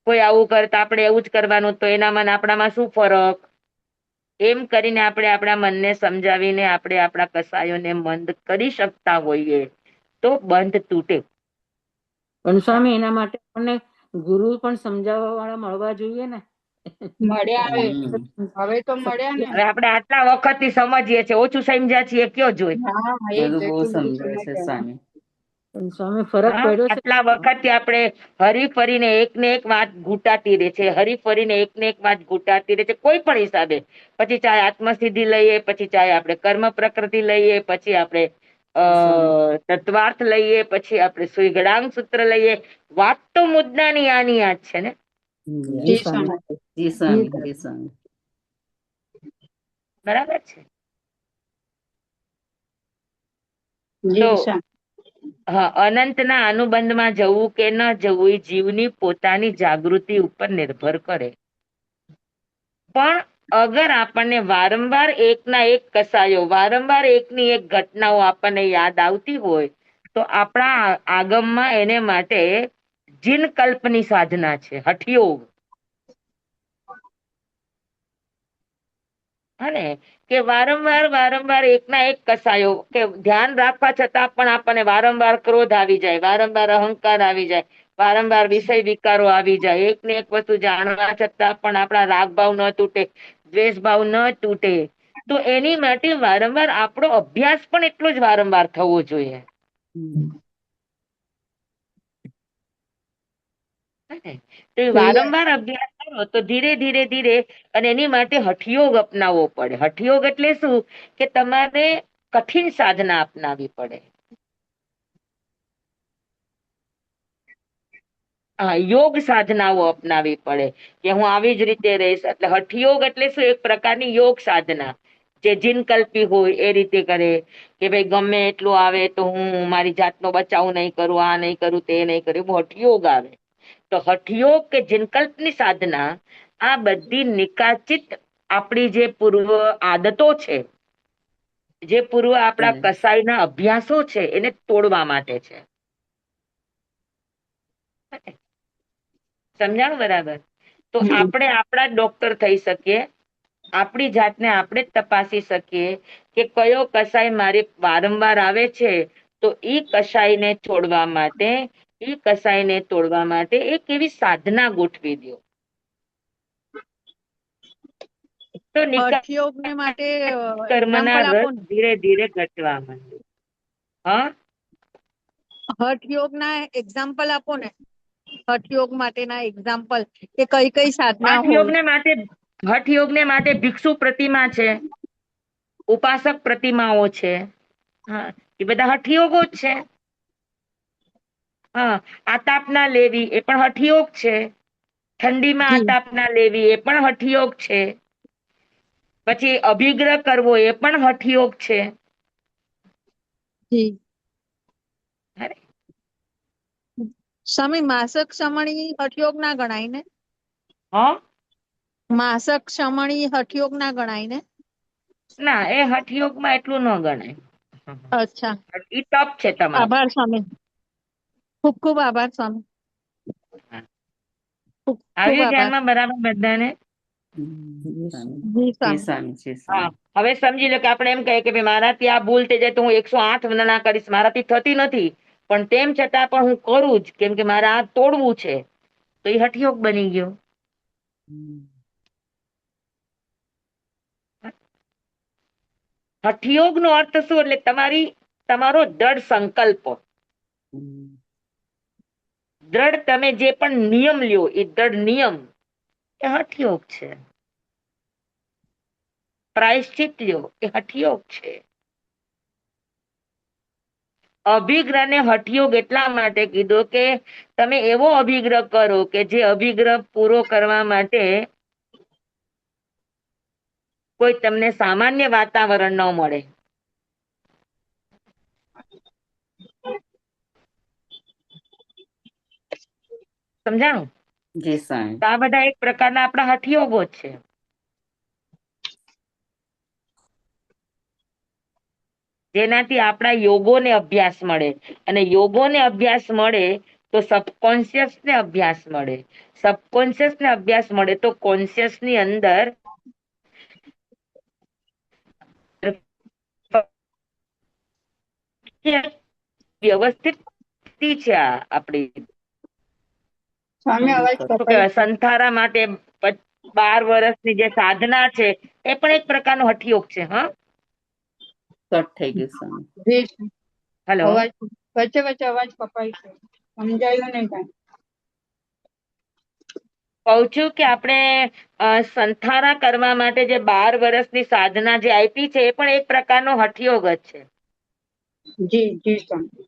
કોઈ આવું કરતા આપણે એવું જ કરવાનું, તો એનામાં ને આપણામાં શું ફરક? એમ કરીને આપણે આપણા મનને સમજાવીને આપણે આપણા કસાયોને મંદ કરી શકતા હોઈએ તો બંધ તૂટે. પણ સ્વામી એના માટે આપણને ગુરુ પણ સમજાવવા વાળા મળવા જોઈએ ને. મળ્યા હમ હવે તો મળ્યા ને. હવે આપણે આટલા વખતથી સમજીએ છીએ, ઓછું સમજ્યા છીએ કયો જોઈ. હા એ એ તો જ બહુ એટલું બધું સમજાવે છે સમજ્યા. સ્વામી. પણ સ્વામી ફરક હા, પડ્યો છે. આટલા વખતથી આપણે હરી ફરીને એક ને એક વાત ઘૂંટાતી રહે છે, હરી ફરીને એક ને એક વાત ઘૂંટાતી રહે છે, કોઈ પણ હિસાબે. પછી ચાહે આત્મસિદ્ધિ લઈએ, પછી ચાહે આપણે કર્મ પ્રકૃતિ લઈએ, પછી આપણે સ્વામી તત્વાર્થ લઈએ, પછી આપણે સુઈગડાંગ સૂત્ર લઈએ, વાત તો મુદ્દાની આની આ જ છે ને. જી જી સ્વામી. સ્વામી. જી સ્વામી. જી સ્વામી. બરાબર છે. તો જી સ્વામી. હા, અનંતના અનુબંધમાં જવું કે ન જવું એ જીવની પોતાની જાગૃતિ ઉપર નિર્ભર કરે. પણ અગર આપણને વારંવાર એકના એક કસાયો, વારંવાર એકની એક ઘટનાઓ આપણને યાદ આવતી હોય તો આપણા આગમમાં એને માટે જીન કલ્પની સાધના છે, હઠયોગ. હને કે વારંવાર એકના એક કસાયો કે ધ્યાન રાખવા છતાં પણ આપણને વારંવાર ક્રોધ આવી જાય, વારંવાર અહંકાર આવી જાય, વારંવાર વિષય વિકારો આવી જાય, એક ને એક વસ્તુ જાણવા છતાં પણ આપણા રાગ ભાવ ન તૂટે, દ્વેષ ભાવ ન તૂટે, તો એની માટે વારંવાર આપણો અભ્યાસ પણ એટલો જ વારંવાર થવો જોઈએ. હમ તો એ વારંવાર અભ્યાસ કરો તો ધીરે ધીરે ધીરે, અને એની માટે હઠયોગ અપનાવવો પડે. હઠયોગ એટલે શું કે તમારે કઠિન સાધના અપનાવી પડે. યોગ સાધનાઓ અપનાવી પડે કે હું આવી જ રીતે રહીશ. એટલે હઠયોગ એટલે શું? એક પ્રકારની યોગ સાધના, જે જીનકલ્પી હોય એ રીતે કરે કે ભાઈ ગમે એટલું આવે તો હું મારી જાતનો બચાવ નહીં કરું, આ નહીં કરું, તે નહીં કરું, એવું હઠયોગ આવે. તો હઠયોગ કે જીનકલ્પની સાધના આ બધી નિકાચિત આપણી જે પૂર્વ આદતો છે, જે પૂર્વ આપણા કસાયના અભ્યાસો છે, એને તોડવા માટે છે. સમજાણું બરાબર? તો આપણે આપણા ડોક્ટર થઈ શકીએ, આપણી જાતને આપણે તપાસી શકીએ કે કયો કસાય મારે વારંવાર આવે છે, તો ઈ કસાયને છોડવા માટે, ઈ કસાયને તોડવા માટે એક એવી સાધના ગોઠવી દો. તો હઠયોગ ને માટે કર્મના એક્ઝામ્પલ આપો રસ ને. ધીરે ધીરે ઘટવા માંડે. હા, હઠયોગ ના એક્ઝામ્પલ આપો ને. હઠયોગ માટેના એક્ઝામ્પલ કે કઈ કઈ સાધના હોય. હઠયોગને માટે ભિક્ષુ પ્રતિમા છે, ઉપાસક પ્રતિમાઓ છે. હા, એ બધા હઠયોગો જ છે. હા, આતાપના લેવી એ પણ હઠયોગ છે. ઠંડીમાં જી આતાપના લેવી એ પણ હઠયોગ છે. પછી અભિગ્રહ કરવો એ પણ હઠયોગ છે. જી અરે, સ્વામી માસક સમણી હઠયોગ ના ગણાય ને? હા, માસક સમણી હઠયોગ ના ગણાય ને? ના, એ હઠયોગમાં એટલું ન ગણાય. અચ્છા, ઈ તપ છે તમારું. આભાર સ્વામી. ખૂબ ખૂબ આભાર સ્વામી. ખૂબ ખૂબ આવ્યું આભાર. ધ્યાનમાં બરાબર બધાને? જી જે સ્વામી. સ્વામી, જે હા, સ્વામી. હવે સમજી લો કે આપણે એમ કહીએ કે ભાઈ મારાથી આ ભૂલ થઈ જાય તો હું 108 વંદના કરીશ, મારાથી થતી નથી પણ તેમ છતાં પણ હું કરું જ, કેમ કે મારે આ તોડવું છે, તો એ હઠયોગ બની ગયો. હઠયોગ નો અર્થ શું? એટલે તમારો દ્રઢ સંકલ્પ, દ્રઢ તમે જે પણ નિયમ લ્યો એ દ્રઢ નિયમ એ હઠયોગ છે. પ્રાયશ્ચિત લ્યો એ હઠયોગ છે. અભિગ્રહને હઠયોગ એટલા માટે કીધો કે તમે એવો અભિગ્રહ કરો કે જે અભિગ્રહ પૂરો કરવા માટે કોઈ તમને સામાન્ય વાતાવરણ ન મળે. સમજાણું? જે સ્વામી. તો આ બધા એક પ્રકારના આપણા હઠયોગો જ છે. જેનાથી આપણા યોગોને અભ્યાસ મળે, અને યોગોને અભ્યાસ મળે તો સબકોન્શિયસ ને અભ્યાસ મળે, સબકોન્શિયસ ને અભ્યાસ મળે તો કોન્શિયસ ની અંદર વ્યવસ્થિત છે આપણી સ્વામી અવાજ શું કપાય કહેવાય છે. સંથારા માટે 12 વર્ષની જે સાધના છે એ પણ એક પ્રકારનો હઠયોગ છે. હા, કટ થઈ ગયું સ્વામી. જી હેલો, અવાજ વચ્ચે વચ્ચે અવાજ કપાય છે. સમજાયું નહીં કાંઈ. કહું છું કે આપણે સંથારા કરવા માટે જે 12 વર્ષની સાધના જે આપી છે એ પણ એક પ્રકારનો હઠયોગ જ છે. જી જી સ્વામી.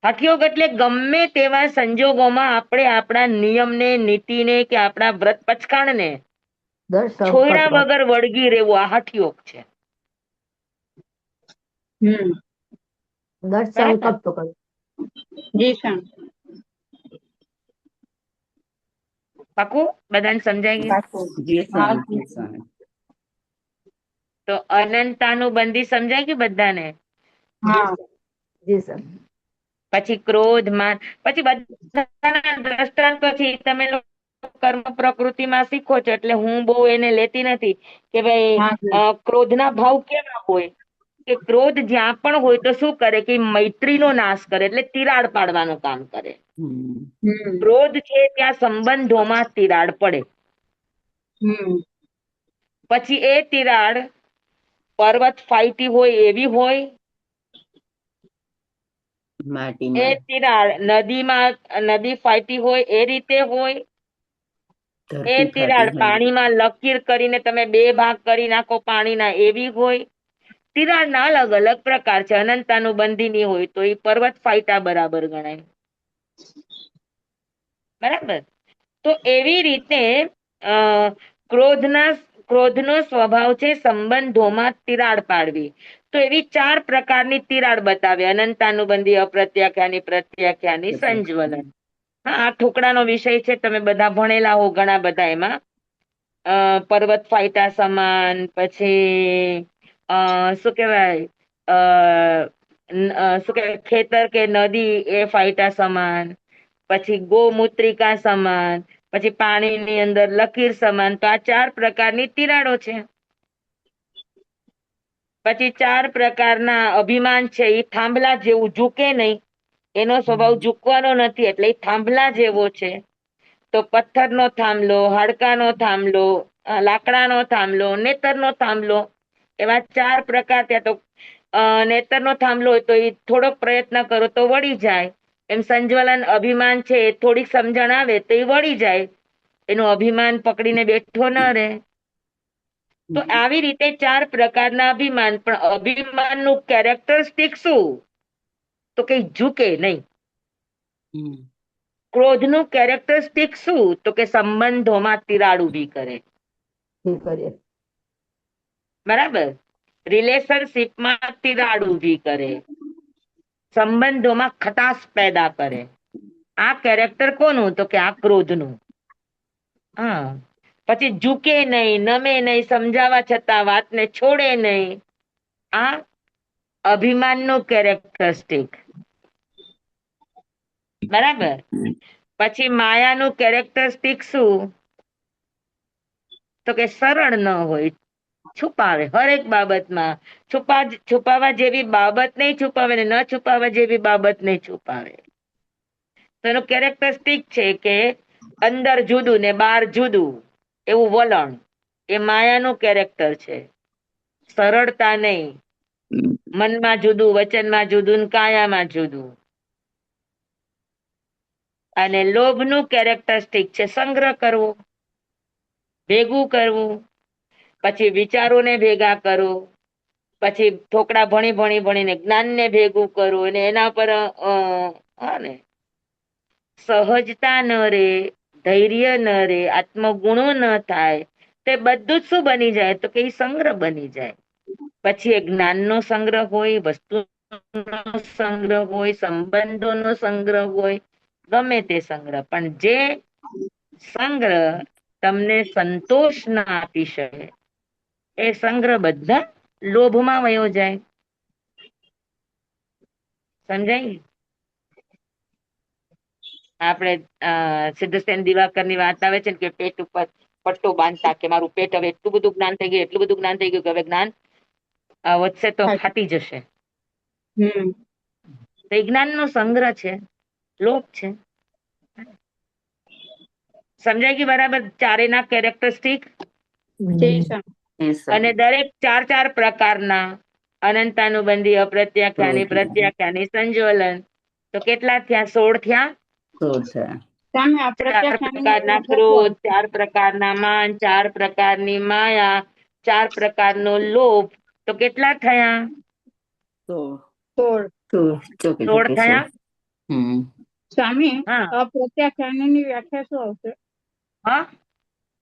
હઠયોગ એટલે ગમે તેવા સંજોગોમાં આપણે આપણા નિયમને, નીતિને કે આપણા વ્રત પચકાણને છોડ્યા વગર વળગી રહેવું, આ હઠયોગ છે. બરાબર? જી સ્વામી. પાકું? બધાને સમજાય ગયું? જે હા સ્વામી, જે સ્વામી. તો અનંતાનું બંધી સમજાય ગયું બધાને? હા પછી ક્રોધ, માન, પછી બધાના દ્રષ્ટાંત પછી તમે કર્મ પ્રકૃતિમાં શીખો છો એટલે હું બહુ એને લેતી નથી કે ભાઈ હા ક્રોધના ભાવ કેવા હોય કે ક્રોધ જ્યાં પણ હોય તો શું કરે કે મૈત્રીનો નાશ કરે, એટલે તિરાડ પાડવાનું કામ કરે. ક્રોધ છે ત્યાં સંબંધોમાં તિરાડ પડે. પછી એ તિરાડ પર્વત ફાઈટી હોય એવી હોય, એ માટીમાં તિરાડ નદી ફાટી હોય એ રીતે હોય, ધરતી તિરાડ ફાટી હોય. પાણીમાં લકીર કરીને તમે 2 ભાગ કરી નાખો પાણીના એવી હોય. તિરાડના અલગ અલગ પ્રકાર છે. અનંતાનુબંધીની હોય તો એ પર્વત ફાટ્યા બરાબર ગણાય. બરાબર. તો એવી રીતે અ ક્રોધનો સ્વભાવ છે સંબંધોમાં તિરાડ પાડવી. તો એવી 4 પ્રકારની તિરાડ બતાવે: અનંતાનુબંધી, અપ્રત્યાખ્યાની, પ્રત્યાખ્યાની, સંજ્વલન. હા, આ ઠોકડાનો વિષય છે, તમે બધા ભણેલા હો ઘણા બધા એમાં. પર્વત ફાટ્યા સમાન, પછી શું કહેવાય, શું કહેવાય, ખેતર કે નદી એ ફાટ્યા સમાન, પછી ગોમૂત્રિકા સમાન, પછી પાણીની અંદર લકીર સમાન. તો આ 4 પ્રકારની તિરાડો છે. પછી 4 પ્રકારના અભિમાન છે, એ થાંભલા જેવું ઝૂકે નહીં. એનો સ્વભાવ ઝૂકવાનો નથી, એટલે એ થાંભલા જેવો છે. તો પથ્થરનો થાંભલો, હાડકાનો થાંભલો, લાકડાનો થાંભલો, નેતરનો થાંભલો, એવા 4 પ્રકાર. ત્યાં તો નેતરનો થાંભલો હોય તો એ થોડોક પ્રયત્ન કરો તો વળી જાય. એમ સંજ્વલન અભિમાન છે, થોડીક સમજણ આવે તો એ વળી જાય. એનું અભિમાન પકડીને બેઠો ન રહે. તો આવી રીતે 4 પ્રકારના અભિમાન. પણ અભિમાનનું કેરેક્ટરિસ્ટિક શું? તો કઈ ઝૂકે નહીં. ક્રોધનું કેરેક્ટરિસ્ટિક શું? તો કે સંબંધોમાં તિરાડ ઊભી કરે. બરાબર. રિલેશનશીપમાં તિરાડ ઊભી કરે, સંબંધોમાં ખટાશ પેદા કરે. આ કેરેક્ટર કોનું? તો કે આ ક્રોધનું. હા. પછી ઝૂકે નહીં, નમે નહીં, સમજાવવા છતાં વાતને છોડે નહીં. આ અભિમાનનું કેરેક્ટરિસ્ટિક. બરાબર. પછી માયાનું કેરેક્ટરિસ્ટિક શું? તો કે સરળ ન હોય, છુપાવે હરેક બાબતમાં. છુપાવવા જેવી બાબત નહીં છુપાવે, ને ન છુપાવવા જેવી બાબત નહીં છુપાવે. તો એનું કેરેક્ટરિસ્ટિક છે કે અંદર જુદું ને બહાર જુદું, એવું વલણ. એ માયાનું કેરેક્ટર છે. સરળતા નહીં, મનમાં જુદું, વચનમાં જુદું, ને કાયામાં જુદું. અને લોભનું કેરેક્ટરિસ્ટિક છે સંગ્રહ કરવો, ભેગું કરવું, પછી વિચારોને ભેગા કરો, પછી ઠોકડા ભણીને જ્ઞાનને ભેગું કરવું, અને એના પર સહજતા ન રે, ધૈર્ય ન રે, આત્મગુણો ન થાય. તે બધું જ શું બની જાય? તો કે એ સંગ્રહ બની જાય. પછી એ જ્ઞાનનો સંગ્રહ હોય, વસ્તુનો સંગ્રહ હોય, સંબંધોનો સંગ્રહ હોય, ગમે તે સંગ્રહ. પણ જે સંગ્રહ તમને સંતોષ ના આપી શકે, એ સંગ્રહ બધા લોભમાં વયો જાય. સમજાય? આપણે સિદ્ધસેન દિવાકરની વાત આવે છે ને કે પેટ ઉપર પટ્ટો બાંધતા, કે મારું પેટ હવે એટલું બધું જ્ઞાન થઈ ગયું, એટલું બધું જ્ઞાન થઈ ગયું કે હવે જ્ઞાન વધશે તો ફાટી જશે. તો એ જ્ઞાનનો સંગ્રહ છે, લોભ છે. સમજાય ગયું બરાબર? ચારેના કેરેક્ટરિસ્ટિક. અને દરેક 4 પ્રકારના અનંતાનુબંધી, અપ્રત્યાખ્યાની, પ્રત્યાખ્યાની, સંજ્વલન. તો કેટલા થયા? 16 થયા. 4 પ્રકારના ક્રોધ, 4 પ્રકારના માન, 4 પ્રકારની માયા, 4 પ્રકારનો લોભ. તો કેટલા થયા? 16 થયા. સ્વામી, હા. અપ્રત્યાખ્યાની વ્યાખ્યા શું આવશે? હા,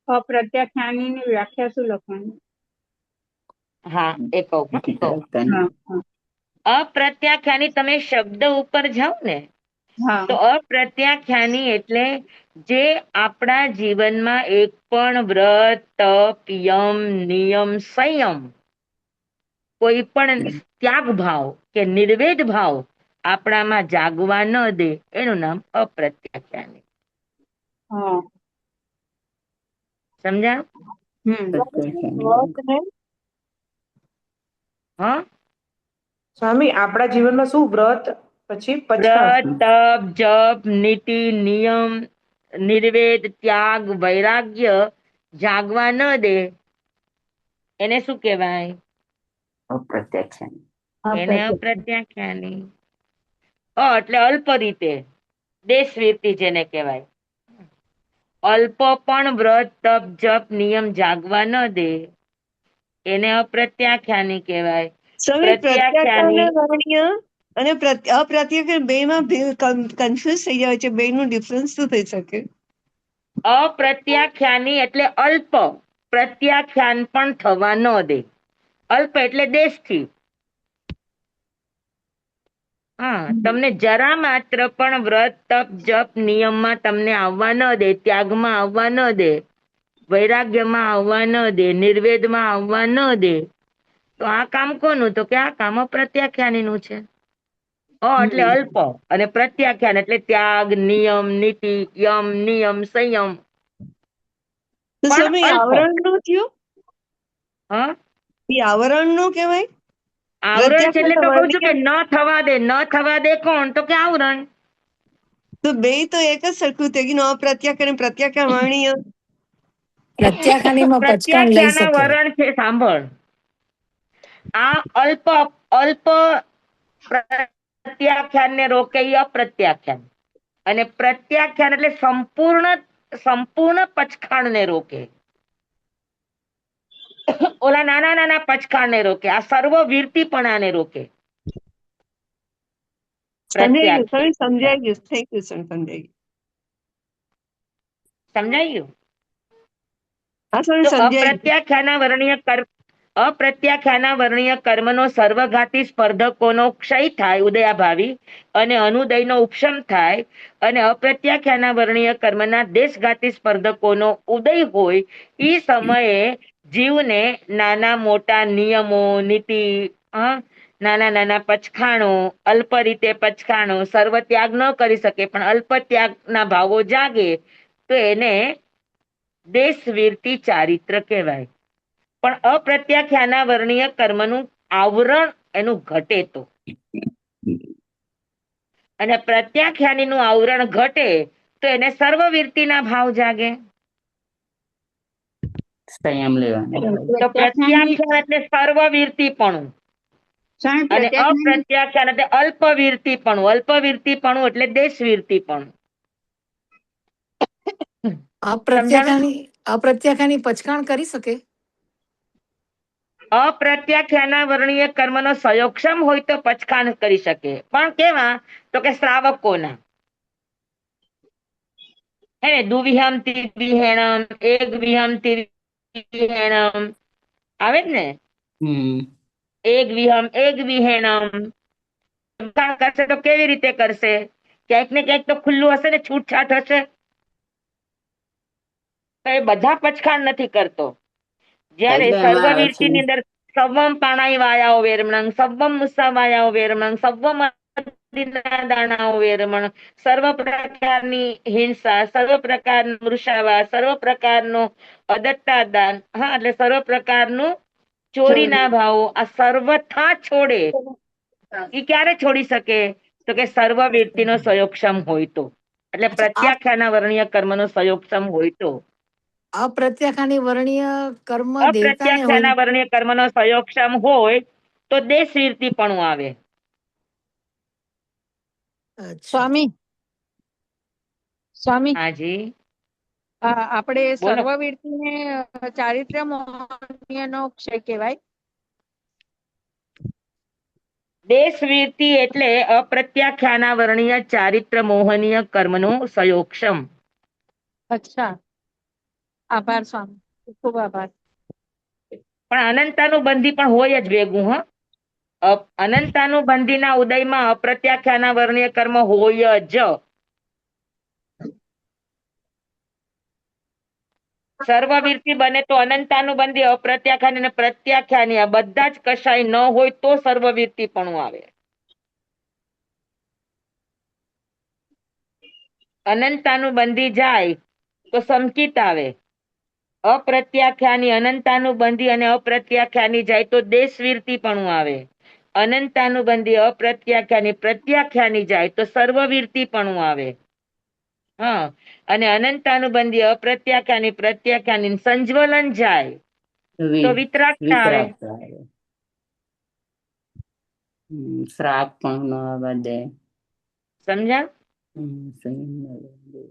અપ્રત્યાખ્યાની વ્યાખ્યા શું લખવાની? હા, એ કહું. અપ્રત્યાખ્યાની તમે શબ્દ ઉપર જાઓ ને, તો અપ્રત્યાખ્યાની એટલે જે આપણા જીવનમાં એક પણ વ્રત, તપ, યમ, નિયમ, સંયમ, કોઈ પણ ત્યાગ ભાવ કે નિર્વેદ ભાવ આપણામાં જાગવા ન દે, એનું નામ અપ્રત્યાખ્યાની. સમજ્યા? હા. સ્વામી, આપણા જીવનમાં શું વ્રત, પછી વ્રત, તપ, જપ, નીતિ, નિયમ, નિર્વેદ, ત્યાગ, વૈરાગ્ય જાગવા ન દે, એને શું કહેવાય? અપ્રત્યાખ્યાની. એને અપ્રત્યાખ્યાની. એટલે અલ્પ રીતે દેશવીરતી જેને કહેવાય. અલ્પ પણ વ્રત તપ જપ નિયમ જાગવા ન દે એને અપ્રત્યાખ્યાની કહેવાય. સ્વામી, પ્રત્યાખ્યાની પ્રત્યાખ્યાન વર્ણ્ય અને અપ્રત્યાખ્યાન બેમાં કન્ફ્યુઝ થઈ જાય છે. બેનું ડિફરન્સ શું થઈ શકે? અપ્રત્યાખ્યાની એટલે અલ્પ, પ્રત્યાખ્યાન પણ થવા ન દે. અલ્પ એટલે દેશથી. હા, તમને જરા માત્ર પણ વ્રત તપ જપ નિયમમાં તમને આવવા ન દે, ત્યાગમાં આવવા ન દે, વૈરાગ્યમાં આવવા ન દે, નિર્વેદમાં આવવા ન દે, તો આ કામ કોનું? તો કે આ કામ અપ્રત્યાખ્યાનીનું છે. એટલે અલ્પ અને પ્રત્યાખ્યાન એટલે ત્યાગ, નિયમ, નીતિ, યમ, નિયમ, સંયમ. તો પણ સ્વામી, અલ્પ. આવરણ નું થયું? હા, એ આવરણ નું કહેવાય? આવરણ છે એટલે તો કઉ છું વર્ણ્ય કે ન થવા દે. ન થવા દે કોણ? તો કે આવરણ. તો બે તો એક જ સરખું થઈ ગયું. અપ્રત્યાખ્યાન અને પ્રત્યાખ્યાન વર્ણ્ય. પ્રત્યાખાનીમાં પચકાણ લઈ પ્રત્યાખ્યાના શકે. વરણ છે, સાંભળ. આ અલ્પ અલ્પ પ્રત્યાખ્યાન ને રોકે ઈ અપ્રત્યાખ્યાન, અને પ્રત્યાખ્યાન એટલે સંપૂર્ણ પચખાણ ને રોકે. ઓલા નાના નાના પચખાણ ને રોકે, આ સર્વ વીરતીપણાને રોકે. સમજાઈ ગયું પ્રત્યાખ્યાન. સ્વામી, સમજાઈ ગયું. થેન્ક યુ સર, સમજાઈ ગયું. સમજાઈ ગયું? હા સ્વામી, તો સમજાઈ ગયું. અપ્રત્યાખ્યાના વર્ણીય કર્મનો સર્વઘાતી સ્પર્ધકોનો ક્ષય થાય ઉદયાભાવી, અને અનુદયનો ઉપશમ થાય, અને અપ્રત્યાખ્યાના વર્ણીય કર્મના દેશઘાતી સ્પર્ધકોનો ઉદય હોય એ સમયે જીવને નાના મોટા નિયમો, નીતિ, નાના નાના પચખાણો, અલ્પ રીતે પચખાણો, સર્વ ત્યાગ ન કરી શકે પણ અલ્પ ત્યાગના ભાવો જાગે, તો એને દેશવીરતી ચારિત્ર કહેવાય. પણ અપ્રત્યાખ્યાના વર્ણીય કર્મનું આવરણ એનું ઘટે તો, અને પ્રત્યાખ્યાનીનું આવરણ ઘટે તો એને સર્વવીરતીના ભાવ જાગે. સંયમ લેવાનું હોય. તો પ્રત્યાખ્યાનની પ્રત્યાખ્યાન એટલે સર્વવીરતીપણું, સ્વામી અને પ્રત્યાખ્યાનની અપ્રત્યાખ્યાન એટલે અલ્પવીરતીપણું. અલ્પવીરતીપણું એટલે દેશવીરતીપણું. સમજાણું? અપ્રત્યાખાની પચકાણ કરી શકે. અપ્રત્યાખ્યાના વર્ણીય કર્મનો સયોક્ષમ હોય તો પચખાણ કરી શકે. પણ કેવા? તો કે શ્રાવકોના. હે ને, દુવિહમ તિર્વિહેણમ, એક વિહમ તિર્વિહેણમ, આવે જ ને? એક વિહમ એક વિહેણમ. કરશે તો કેવી રીતે કરશે? ક્યાંક ને ક્યાંક તો ખુલ્લું હશે ને, છૂટછાટ હશે. તો એ બધા પચખાણ નથી કરતો. જ્યારે એટલે એમાં આવે છે સર્વવીરતીની અંદર સવ્વમ પાણાઈ વાયાઓ વેરમણં, સવ્વમ મુસા વાયાઓ વેરમણં, સવ્વમ દાણાઓ વેરમણ, સર્વ પ્રકારની હિંસા, સર્વ પ્રકારનો મૃષાવા, સર્વ પ્રકારનો અદટ્ટા દાન, એટલે સર્વ પ્રકારનું ચોરીના ભાવો, આ સર્વથા છોડે. એ ક્યારે છોડી શકે? તો કે સર્વવીરતીનો સયોક્ષમ હોય તો, એટલે આ પ્રત્યાખ્યાના વર્ણીય કર્મનો સયોક્ષમ હોય તો. અપ્રત્યાખાની વર્ણીય કર્મ દેવતાને હોય. અપ્રત્યાખ્યાના વર્ણીય કર્મનો સયોક્ષમ હોય તો દેશવીરતીપણું આવે. અચ્છા. સ્વામી સ્વામી હાજી, આપણે બોલો. સર્વવીરતીને ચારિત્ર્ય મોહનીયનો ક્ષય કહેવાય. દેશવીરતી એટલે અપ્રત્યાખ્યાના વર્ણીય ચારિત્ર મોહનીય કર્મનો સયોક્ષમ. અચ્છા, આભાર સ્વામી, ખૂબ ખૂબ આભાર. પણ અનંતાનુબંધી પણ હોય જ ભેગું. અનંતાનુબંધીના ઉદયમાં અપ્રત્યાખ્યાના વર્ણીય કર્મ હોય જ. સર્વવીરતી બને તો અનંતાનુબંધી, અપ્રત્યાખ્યાની અને પ્રત્યાખ્યાની આ બધા જ કશાય ન હોય તો સર્વવીરતી પણ આવે. અનંતાનુબંધી જાય તો સંકિત આવે. અપ્રત્યાખ્યાની, અનંતાનુબંધી અને અપ્રત્યાખ્યાની જાય તો દેશવીરતી પણ આવે. અનંતાનુબંધી, અપ્રત્યાખ્યાની, પ્રત્યાખ્યાની જાય તો સર્વવીરતી પણ આવે. હા, અને અનંતાનુબંધી, અપ્રત્યાખ્યાની, પ્રત્યાખ્યાની સંજ્વલન જાય તો વિતરાગતા આવે. વિતરાગ આવે. શ્રાગ પણ ન આવવા દે. સમજ્યા? સંયમ ન આવવા દે.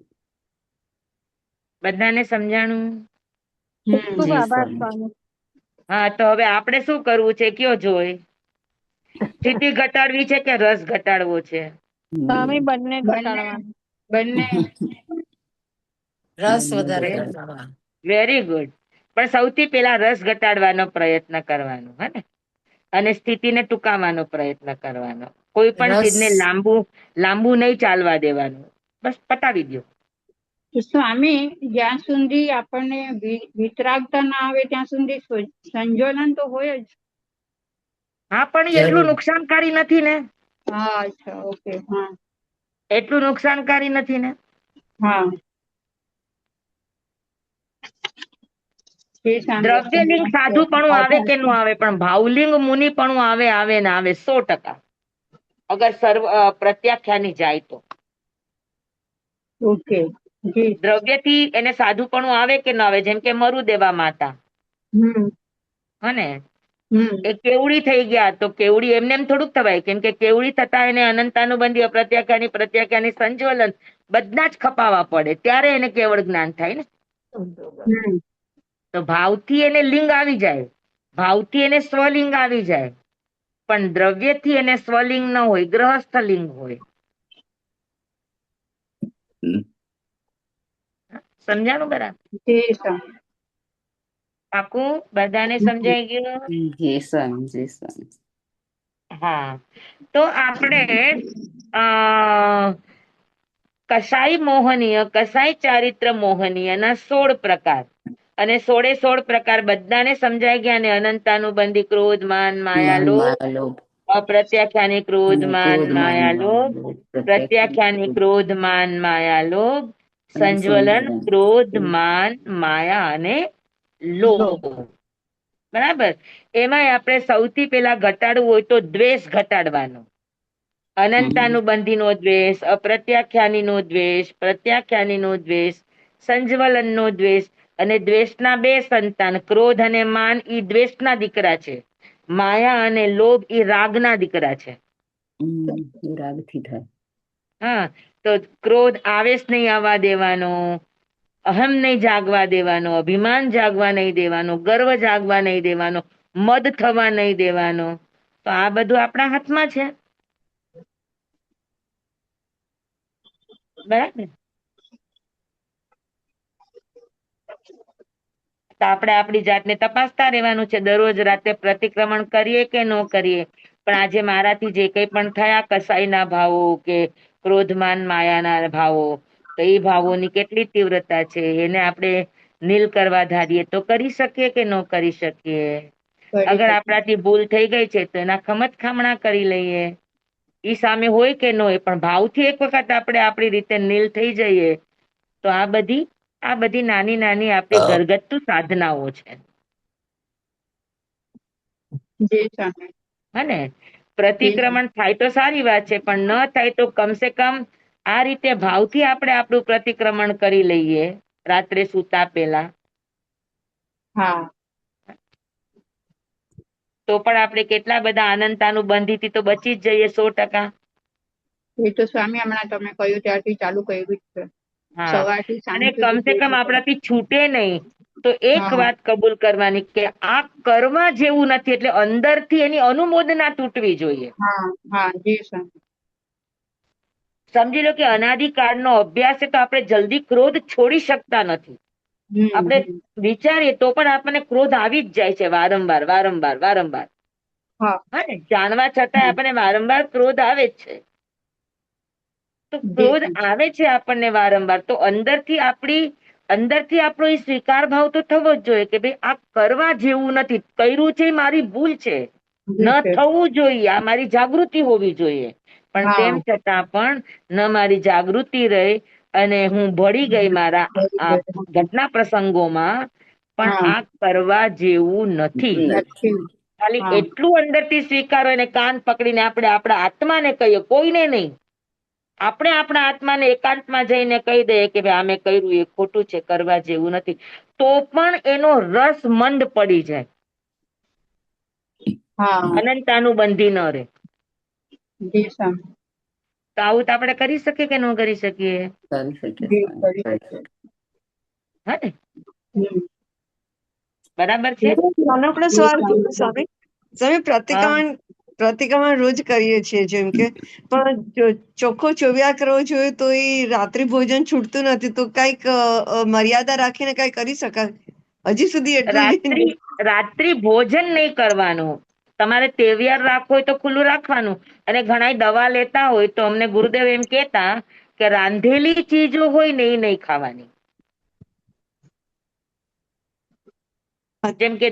બધાને સમજાણું? ખૂબ જી આભાર સ્વામી. સ્વામી. હા, તો હવે આપણે શું કરવું છે કયો જોઈ? સ્થિતિ ઘટાડવી છે કે રસ ઘટાડવો છે? સ્વામી બંને ઘટાડવાનું. બંને રસ વધારે કરવા. Very good. પણ સૌથી પહેલા રસ ઘટાડવાનો પ્રયત્ન કરવાનો, હે ને? અને સ્થિતિને ટૂંકાવવાનો પ્રયત્ન કરવાનો. કોઈ પણ રસ ચીજને લાંબુ લાંબુ નહીં ચાલવા દેવાનું. બસ પતાવી દો. સ્વામી, જ્યાં સુધી આપણને વિતરાગતા ના આવે ત્યાં સુધી સંજોલન તો હોય જ. હા, પણ એ એટલું જરૂર. નુકસાનકારી નથી ને. હા, અચ્છા, ઓકે, હા, એટલું નુકસાનકારી નથી ને. હા. એ સાંભળે દ્રવ્યલિંગ સાધુપણું આવે કે ન આવે, પણ ભાવલિંગ મુનિપણું આવે આવે ને આવે 100%. અગર સર્વ પ્રત્યાખ્યાની જાય તો ઓકે, જી. દ્રવ્યથી એને સાધુપણું આવે કે ન આવે, જેમ કે મરુદેવા માતા, હમ હને હમ એ કેવડી થઈ ગયા, તો કેવડી એમને એમ થોડુંક થવાય, કેમ કે કેવડી થતા એને અનંતાનુબંધી, પ્રત્યાખ્યાની સંજ્વલન બધા જ ખપાવા પડે, ત્યારે એને કેવળ જ્ઞાન થાય ને. હમ તો ભાવથી એને લિંગ આવી જાય, ભાવથી એને સ્વલિંગ આવી જાય, પણ દ્રવ્યથી એને સ્વલિંગ ન હોય, ગ્રહસ્થ લિંગ હોય. સમજાણું બરાબર? જી સ્વામી. પાકું? બધાને સમજાઈ ગયું? જી સ્વામી, જી સ્વામી. હા, તો આપણે કસાઈ મોહનીય, કસાઈ ચારિત્ર મોહનીય ના 16 પ્રકાર, અને 16 પ્રકાર બધાને સમજાઈ ગયા ને. અનંતાનુબંધી, ક્રોધ, માન, માયા, માન લોભ, માયા લોભ અપ્રત્યાખ્યાની ક્રોધ, અને માન, ક્રોધ માન માયા, લોભ, માયા લોભ પ્રત્યેક પ્રત્યાખ્યાની ક્રોધ, માન, માયા, લોભ, અને સંજ્વલન, સંજ્ઞાન ક્રોધ, માન, માયા અને લોભ. બરાબર? એમાંય આપણે સૌથી પહેલા ઘટાડવું હોય તો દ્વેષ ઘટાડવાનો. અનંતાનુબંધી નો દ્વેષ, અપ્રત્યાખ્યાની નો દ્વેષ, પ્રત્યાખ્યાની નો દ્વેષ, સંજ્વલન નો દ્વેષ. અને દ્વેષના 2 સંતાન, ક્રોધ અને માન, ઈ દ્વેષના દીકરા છે. માયા અને લોભ ઈ રાગના દીકરા છે. એ રાગથી થાય. હા, તો ક્રોધ, આવેશ નહીં આવવા દેવાનો, અહમ નહીં જાગવા દેવાનો, અભિમાન જાગવા નહીં દેવાનો, ગર્વ જાગવા નહીં દેવાનો, મદ થવા નહીં દેવાનો. તો આ બધું આપણા હાથમાં છે. બરાબર? તો આપણે આપણી જાતને તપાસતા રહેવાનું છે. દરરોજ રાતે પ્રતિક્રમણ કરીએ કે ન કરીએ, પણ આજે મારાથી જે કંઈ પણ થયા, કસાઈના ભાવો કે ક્રોધમાન માયાના ભાવો, તો એ ભાવોની કેટલી તીવ્રતા છે એને આપણે નીલ કરવા ધારીએ તો કરી શકીએ કે ન કરી શકીએ? કરી અગર શકીએ. આપણાથી ભૂલ થઈ ગઈ છે તો એના ખમત કરી લઈએ. ઈ સામે હોય કે ન હોય, પણ ભાવથી એક વખત આપણે આપણી રીતે નીલ થઈ જઈએ, તો આ બધી નાની નાની આપણી ઘરગથ્થુ સાધનાઓ છે. જી સ્વામી. હને જી સ્વામી. પ્રતિક્રમણ થાય તો સારી વાત છે, પણ ન થાય તો કમસે કમ આ રીતે ભાવથી આપણે આપણું પ્રતિક્રમણ કરી લઈએ રાત્રે સૂતા પહેલા. હા. તો પણ આપણે કેટલા બધા અનંતાનુબંધીથી તો બચી જ જઈએ 100%. એ તો સ્વામી હમણાં તમે કહ્યું ત્યારથી ચાલુ કર્યું જ છે. હા, સવારથી સાંજ અને સુધી કમસે કમ આપણાથી છૂટે નહીં તો એક હા વાત કબૂલ કરવાની કે આ કરવા જેવું નથી, એટલે અંદરથી એની અનુમોદના તૂટવી જોઈએ. હા હા, જી સ્વામી. સમજી લો કે અનાદિકાળનો અભ્યાસ છે, તો આપણે જલ્દી ક્રોધ છોડી શકતા નથી. આપણે હમ. વિચારીએ તો પણ આપણને ક્રોધ આવી જ જાય છે વારંવાર વારંવાર વારંવાર. હા. હા ને, જાણવા છતાં આપણને વારંવાર ક્રોધ આવે જ છે. તો જી ક્રોધ સ્વામી. આવે છે આપણને વારંવાર, તો અંદરથી આપણો એ સ્વીકાર ભાવ તો થવો જ જોઈએ કે ભાઈ આ કરવા જેવું નથી, કર્યું છે એ મારી ભૂલ છે, ન જી છે. થવું જોઈએ, આ મારી જાગૃતિ હોવી જોઈએ. પણ તેમ હા. છતાં પણ ન મારી જાગૃતિ રહી અને હું ભળી ગઈ મારા બરોબર. આ ઘટના પ્રસંગોમાં, પણ હા. આ કરવા જેવું નથી. નથી. ખાલી હા. એટલું અંદરથી સ્વીકારો અને કાન પકડીને આપણે આપણા આત્માને કહીએ, કોઈને નહીં, આપણે આપણા આત્માને એકાંતમાં જઈને કહી દઈએ કે ભાઈ અમે કર્યું એ ખોટું છે, કરવા જેવું નથી, તો પણ એનો રસ મંદ પડી જાય. હા. અનંતાનુબંધી ન રહે. જી સ્વામી. તો આવું તો આપણે કરી શકીએ કે ન કરી શકીએ? કરી શકીએ જી સ્વામી, કરી કરી શકીએ. શકીએ. હા ને, હમ. બરાબર છે. નાનકડો જી સવાલ સ્વામી. પૂછું સ્વામી. સ્વામી, હા, પ્રતિક્રમણ રોજ કરીએ છીએ જેમ કે, પણ ચોખ્ખો ચોવ્યા કરવો જોઈએ તો એ રાત્રિ ભોજન છૂટતું નથી, તો કઈક મર્યાદા રાખીને કઈ કરી શકાય? હજી સુધી એટલું રાત્રિ રાત્રિ ભોજન નહીં કરવાનું. તમારે તહેવાર રાખવો હોય તો ખુલ્લું રાખવાનું. અને ઘણા દવા લેતા હોય તો અમને ગુરુદેવ એમ કેતા કે રાંધેલી ચીજો હોય ને એ નહીં ખાવાની. જેમ કે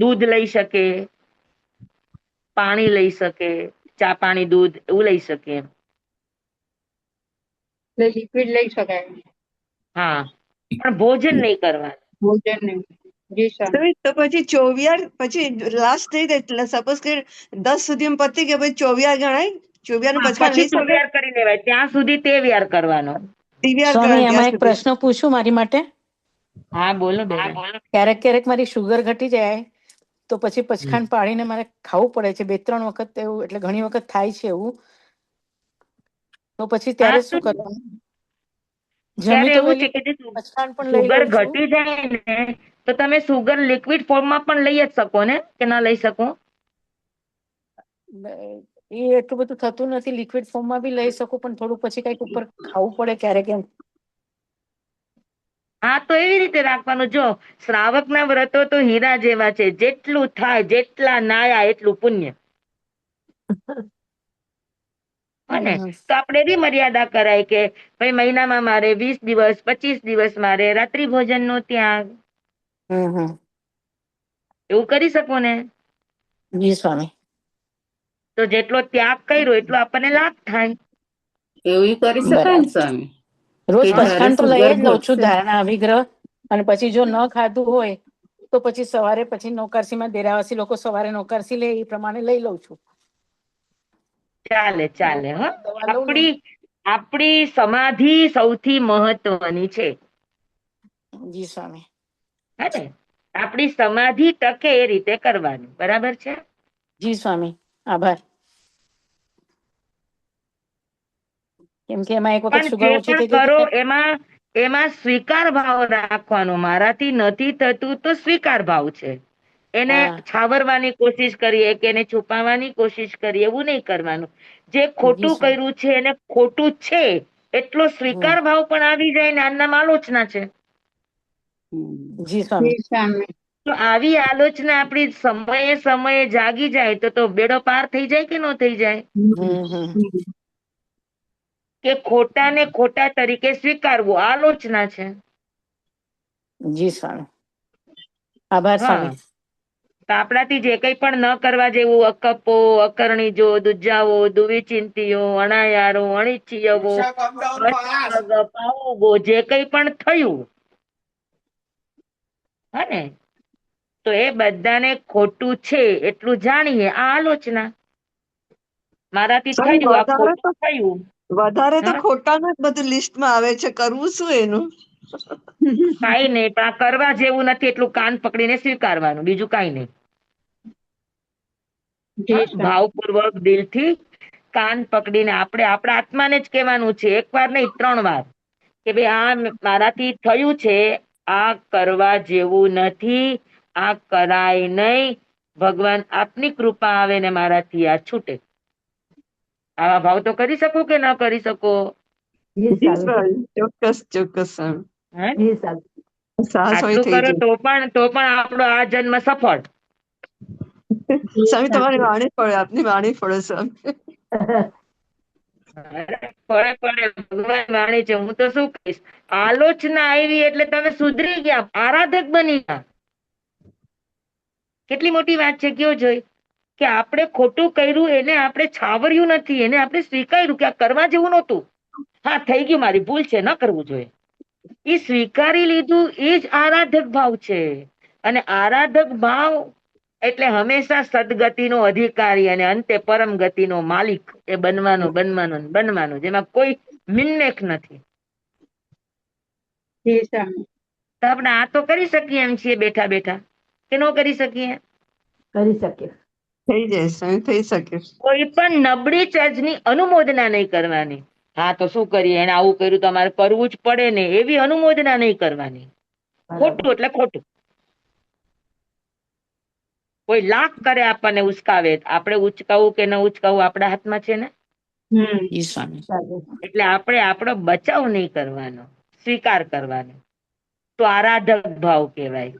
દૂધ લઈ શકે, પાણી લઈ શકે, ચા પાણી દૂધ એવું લઈ શકે. લિક્વિડ લઈ શકાય, હા, પણ ભોજન નહીં કરવાનું. ભોજન નહીં. જી સ્વામી. તો પછી ચોવિયાર પછી લાસ્ટ થઈ જાય એટલે સપોઝ કે 10 સુધી પતી ગયા પછી ચોવિયાર ગણાય? ચોવિયાર નું હા, પછાડ પછી લઈ શકાય? તૈયાર કરી લેવાય, ત્યાં સુધી તૈયાર કરવાનો. ટીવીઆર સ્વામી, ગણાય એમાં ત્યાં એક સુધી. પ્રશ્ન પૂછું મારી માટે. હા, બોલો બેન. ક્યારેક ક્યારેક મારી શુગર ઘટી જાય તો પછી પચખાંડ પાડીને મારે ખાવું પડે છે 2-3 વખત એવું, એટલે ઘણી વખત થાય છે એવું. તો પછી હા, ત્યારે તો શું કરવાનું? ત્યારે જમી તો એવું છે વેલી કે જે પચખાંડ પણ લઈ સુગર લઉં છું. ઘટી જાય ને તો તમે સુગર લિક્વિડ ફોર્મમાં પણ લઈ જ શકો ને, કે ના લઈ શકો? એ એટલું બધું થતું નથી, લિક્વિડ ફોર્મમાં બી લઈ શકું, પણ થોડું પછી કઈક ઉપર ખાવું પડે ક્યારેક એમ. હા, તો એવી રીતે રાખવાનું. જો શ્રાવકના વ્રતો તો હીરા જેવા છે, જેટલું થાય, જેટલા નાયા એટલું પુણ્ય. ને હમ તો આપણે એવી મર્યાદા કરાય કે ભાઈ મહિનામાં મારે 20 દિવસ 25 દિવસ મારે રાત્રિ ભોજન નો ત્યાગ, હમ. એવું કરી શકો ને. જી સ્વામી. તો જેટલો ત્યાગ કર્યો એટલો આપણને લાભ થાય. એવું કરી શકાય ને બરાબર. સ્વામી, રોજ કે ધારે પચખાંડ તો લઈ સુગર જ લઉં છું, ઘટશે. ધારણા અભિગ્રહ. અને પછી જો ન ખાધું હોય તો પછી સવારે પછી નોકરસીમાં દેરાવાસી લોકો સવારે નોકરસી લે એ પ્રમાણે લઈ લઉં છું. ચાલે ચાલે. હ, દવા લઉં ને. આપણી સમાધિ સૌથી મહત્વની છે. જી સ્વામી. હે ને, આપણી સમાધિ ટકે એ રીતે કરવાની. બરાબર છે. જી સ્વામી, આભાર. કેમ કે એમાં એક વખત પણ શુગર જે ઓછી પણ થઈ ગઈ કરો હતી. એમાં સ્વીકાર ભાવ રાખવાનો. મારાથી નથી થતું તો સ્વીકાર ભાવ છે. એને હા, છાવરવાની કોશિશ કરીએ કે એને છુપાવવાની કોશિશ કરીએ, એવું નહીં કરવાનું. જે જી ખોટું સ્વામી. કર્યું છે એને ખોટું છે એટલો હમ, સ્વીકાર ભાવ પણ આવી જાય ને, આના આલોચના છે. જી સ્વામી. જી સ્વામી. તો આવી આલોચના આપણી સમયે સમયે જાગી જાય તો બેડો પાર થઈ જાય કે ન થઈ જાય? હમ. કે ખોટા ને ખોટા તરીકે સ્વીકારવું આલોચના છે. જી સ્વામી. આભાર હા, સ્વામી. તો આપણાથી જે કંઈ પણ ન કરવા જેવું, અકપો, અકરણીજો, દુજાઓ, દુવિચિંતીઓ, અણાયારો, અણિચ્છિયવો, પાઉગો, જે કંઈ પણ થયું, હા ને, તો એ બધાને ખોટું છે એટલું જાણીએ આ આલોચના. મારાથી સ્વામી, થયું, આ ખોટું થયું. વધારે તો હા, ખોટાનું જ બધું લિસ્ટમાં આવે છે, કરવું શું એનું? કાઈ નહીં, પણ આ કરવા જેવું નથી એટલું કાન પકડીને સ્વીકારવાનું, બીજું કાઈ નહીં. જી સ્વામી. ભાવપૂર્વક દિલથી કાન પકડીને આપણે આપણા આત્માને જ કહેવાનું છે, 1 વાર નહીં 3 વાર, કે ભાઈ આ મારાથી થયું છે, આ કરવા જેવું નથી, આ કરાય નહીં. ભગવાન આપની કૃપા આવે ને મારાથી આ છૂટે. આવા ભાવ તો કરી શકો કે ન કરી શકો? જી સ્વામી, ચોક્કસ ચોક્કસ સ્વામી. હે, સાહસ હોય આટલું થઈ કરો જાય. તો પણ આપણો આ જન્મ સફળ. જી સ્વામી, તમારી સ્વામી. વાણી પડે, આપની વાણી પડે સ્વામી. પડે પડે, ભગવાન વાણી છે. હું તો શું કહીશ, આલોચના આવી એટલે તમે સુધરી ગયા, આરાધક બની ગયા. કેટલી મોટી વાત છે, કયો જોઈ કે આપણે ખોટું કર્યું એને આપણે છાવર્યું નથી, એને આપણે સ્વીકાર્યું કે આ કરવા જેવું નહોતું. હા, થઈ ગયું, મારી ભૂલ છે, ન કરવું જોઈએ. એ સ્વીકારી લીધું, એ જ આરાધક ભાવ છે. અને આરાધક ભાવ એટલે હંમેશા સદગતિનો અધિકારી અને અંતે પરમ ગતિનો માલિક એ બનવાનું, જેમાં કોઈ મિન્નેક નથી. જી સ્વામી. તો આપણે આ તો કરી શકીએ એમ છીએ બેઠા બેઠા, કે ન કરી શકીએ? થઈ જાય સ્વામી, થઈ શકે. કોઈ પણ નબળી ચર્ચની અનુમોદના નહીં કરવાની. હા, તો શું કરીએ, એને આવું કર્યું તો અમારે કરવું જ પડે ને, એવી અનુમોદના નહીં કરવાની. ખોટું એટલે ખોટું. કોઈ લાખ કરે આપણને ઉચકાવે, આપણે ઉચકાવું કે ન ઉચકાવું આપણા હાથમાં છે ને. હમ જી સ્વામી. એટલે આપણે આપણો બચાવ નહીં કરવાનો, સ્વીકાર કરવાનો, તો આરાધક ભાવ કહેવાય.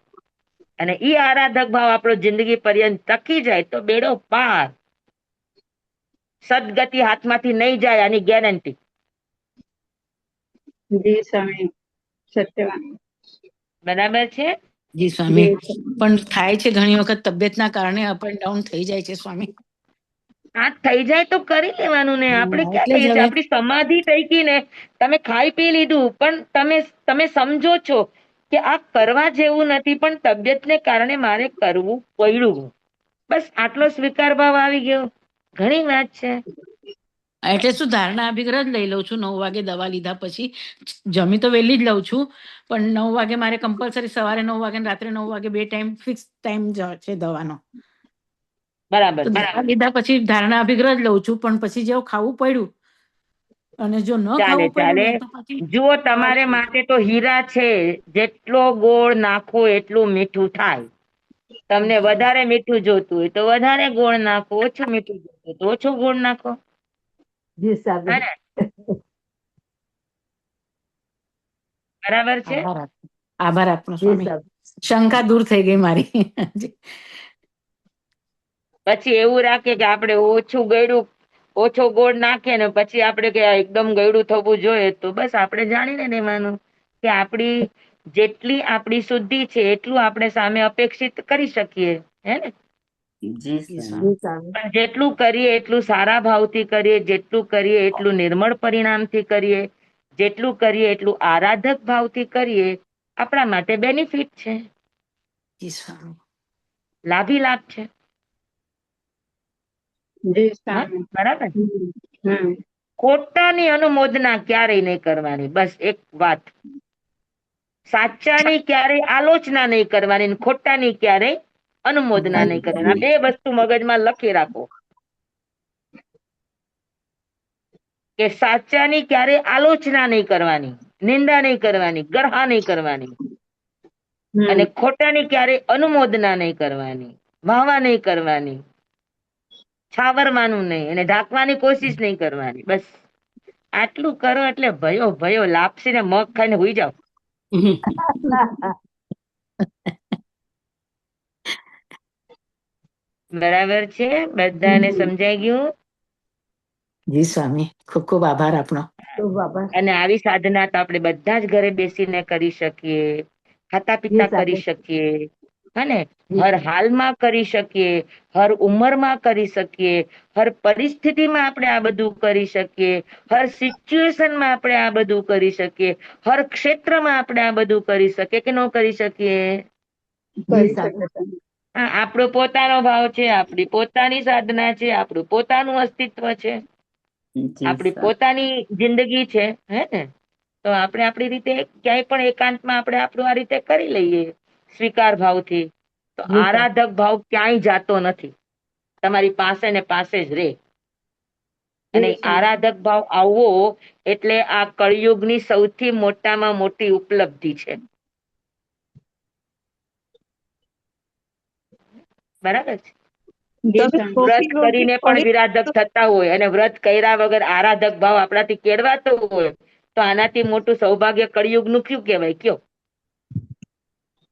અને ઈ આરાધક ભાવ આપણો જિંદગી પર્યંત ટકી જાય તો બેડો પાર. સદગતિ હાથમાંથી નહીં જાય, આની ગેરંટી. જી સ્વામી, સત્યવાન. બરાબર છે. જી સ્વામી. જી સ્વામી. પણ થાય છે ઘણી વખત તબિયતના કારણે અપ એન્ડ ડાઉન થઈ જાય છે સ્વામી. આ થઈ જાય તો કરી લેવાનું ને. આપણે ક્યાં એટલે જ કહીએ છીએ, હવે આપણી સમાધિ થઈ ગઈ ને, તમે ખાઈ પી લીધું, પણ તમે સમજો છો કે આ કરવા જેવું નથી, પણ તબિયતને કારણે મારે કરવું પડ્યું. બસ આટલો સ્વીકાર ભાવ આવી ગયો, ઘણી વાત છે. એટલે શું ધારણા અભિગ્રહ જ લઈ લઉં છું. 9 વાગે દવા લીધા પછી જમી તો વહેલી જ લઉં છું, પણ 9 વાગે મારે કમ્પલસરી સવારે 9 વાગે ને રાત્રે 9 વાગે 2 ટાઈમ ફિક્સ ટાઈમ છે દવાનો. બરાબર તો દવા લીધા પછી ધારણા અભિગ્રહ જ લઉં છું, પણ પછી જેવું ખાવું પડ્યું અને જો ન ચાલે ખાવું પડ્યું ચાલે. ને તો પછી જુઓ, તમારે માટે તો હીરા છે. જેટલો ગોળ નાખો એટલું મીઠું થાય. તમને વધારે મીઠું જોતું હોય તો વધારે ગોળ નાખો, ઓછું મીઠું જોતું હોય તો ઓછું ગોળ નાખો. હે ને? બરાબર છે. આભાર આપનો સ્વામી. શંકા દૂર થઈ ગઈ મારી. પછી એવું રાખે કે આપણે ઓછું ગળ્યું, ઓછો ગોળ નાખે ને પછી આપણે કે એકદમ ગળ્યું થવું જોઈએ, તો બસ આપણે જાણીને લેવાનું કે જેટલી આપણી શુદ્ધિ છે એટલું આપણે સામે અપેક્ષિત કરી શકીએ. હે ને? જી સ્વામી. સ્વામી. પણ જેટલું કરીએ એટલું સારા ભાવથી કરીએ, જેટલું કરીએ એટલું નિર્મળ પરિણામથી કરીએ, જેટલું કરીએ એટલું આરાધક ભાવથી કરીએ, આપણા માટે બેનિફિટ છે, જી સ્વામી. લાભી લાભ છે. જી હા, સ્વામી. બરાબર. હમ ખોટાની અનુમોદના ક્યારેય નહીં કરવાની. બસ એક વાત. સાચાની ક્યારેય આલોચના નહીં કરવાની, ને ખોટાની ક્યારેય અનુમોદના નહીં કરવાની. આ 2 વસ્તુ મગજમાં લખી રાખો કે સાચાની ક્યારેય આલોચના નહીં કરવાની, નિંદા નહીં કરવાની, ગરહા નહીં કરવાની, અને ખોટાની ક્યારેય અનુમોદના નહીં કરવાની, વાહવા નહીં કરવાની, છાવરવાનું નહીં, અને ઢાંકવાની કોશિશ નહીં કરવાની. બસ આટલું કરો એટલે ભયો લાપસી ને મગ ખાઈને હુઈ જાઓ. બરાબર છે. બધાને સમજાઈ ગયું? જી સ્વામી, ખૂબ ખૂબ આભાર આપનો. અને આવી સાધના તો આપણે બધા જ ઘરે બેસીને કરી શકીએ, ખાતા પીતા કરી શકીએ, હે, હર હાલમાં કરી શકીએ, હર ઉંમરમાં કરી શકીએ, હર પરિસ્થિતિમાં આપણે આ બધું કરી શકીએ, હર સિચ્યુએશનમાં આપણે આ બધું કરી શકીએ, હર ક્ષેત્રમાં આપણે આ બધું કરી શકીએ કે ન કરી શકીએ? આપણો પોતાનો ભાવ છે, આપણી પોતાની સાધના છે, આપણું પોતાનું અસ્તિત્વ છે, આપણી પોતાની જિંદગી છે. હે ને? તો આપણે આપણી રીતે ક્યાંય પણ એકાંતમાં આપણે આપણું આ રીતે કરી લઈએ સ્વીકાર ભાવથી, તો આરાધક ભાવ ક્યાંય જાતો નથી, તમારી પાસે ને પાસે જ રે. અને આરાધક ભાવ આવવો એટલે આ કળિયુગની સૌથી મોટામાં મોટી ઉપલબ્ધિ છે. બરાબર છે. વ્રત કરીને પણ વિરાધક થતા હોય, અને વ્રત કર્યા વગર આરાધક ભાવ આપણાથી કેળવાતો હોય, તો આનાથી મોટું સૌભાગ્ય કળિયુગનું કયું કહેવાય? કયો?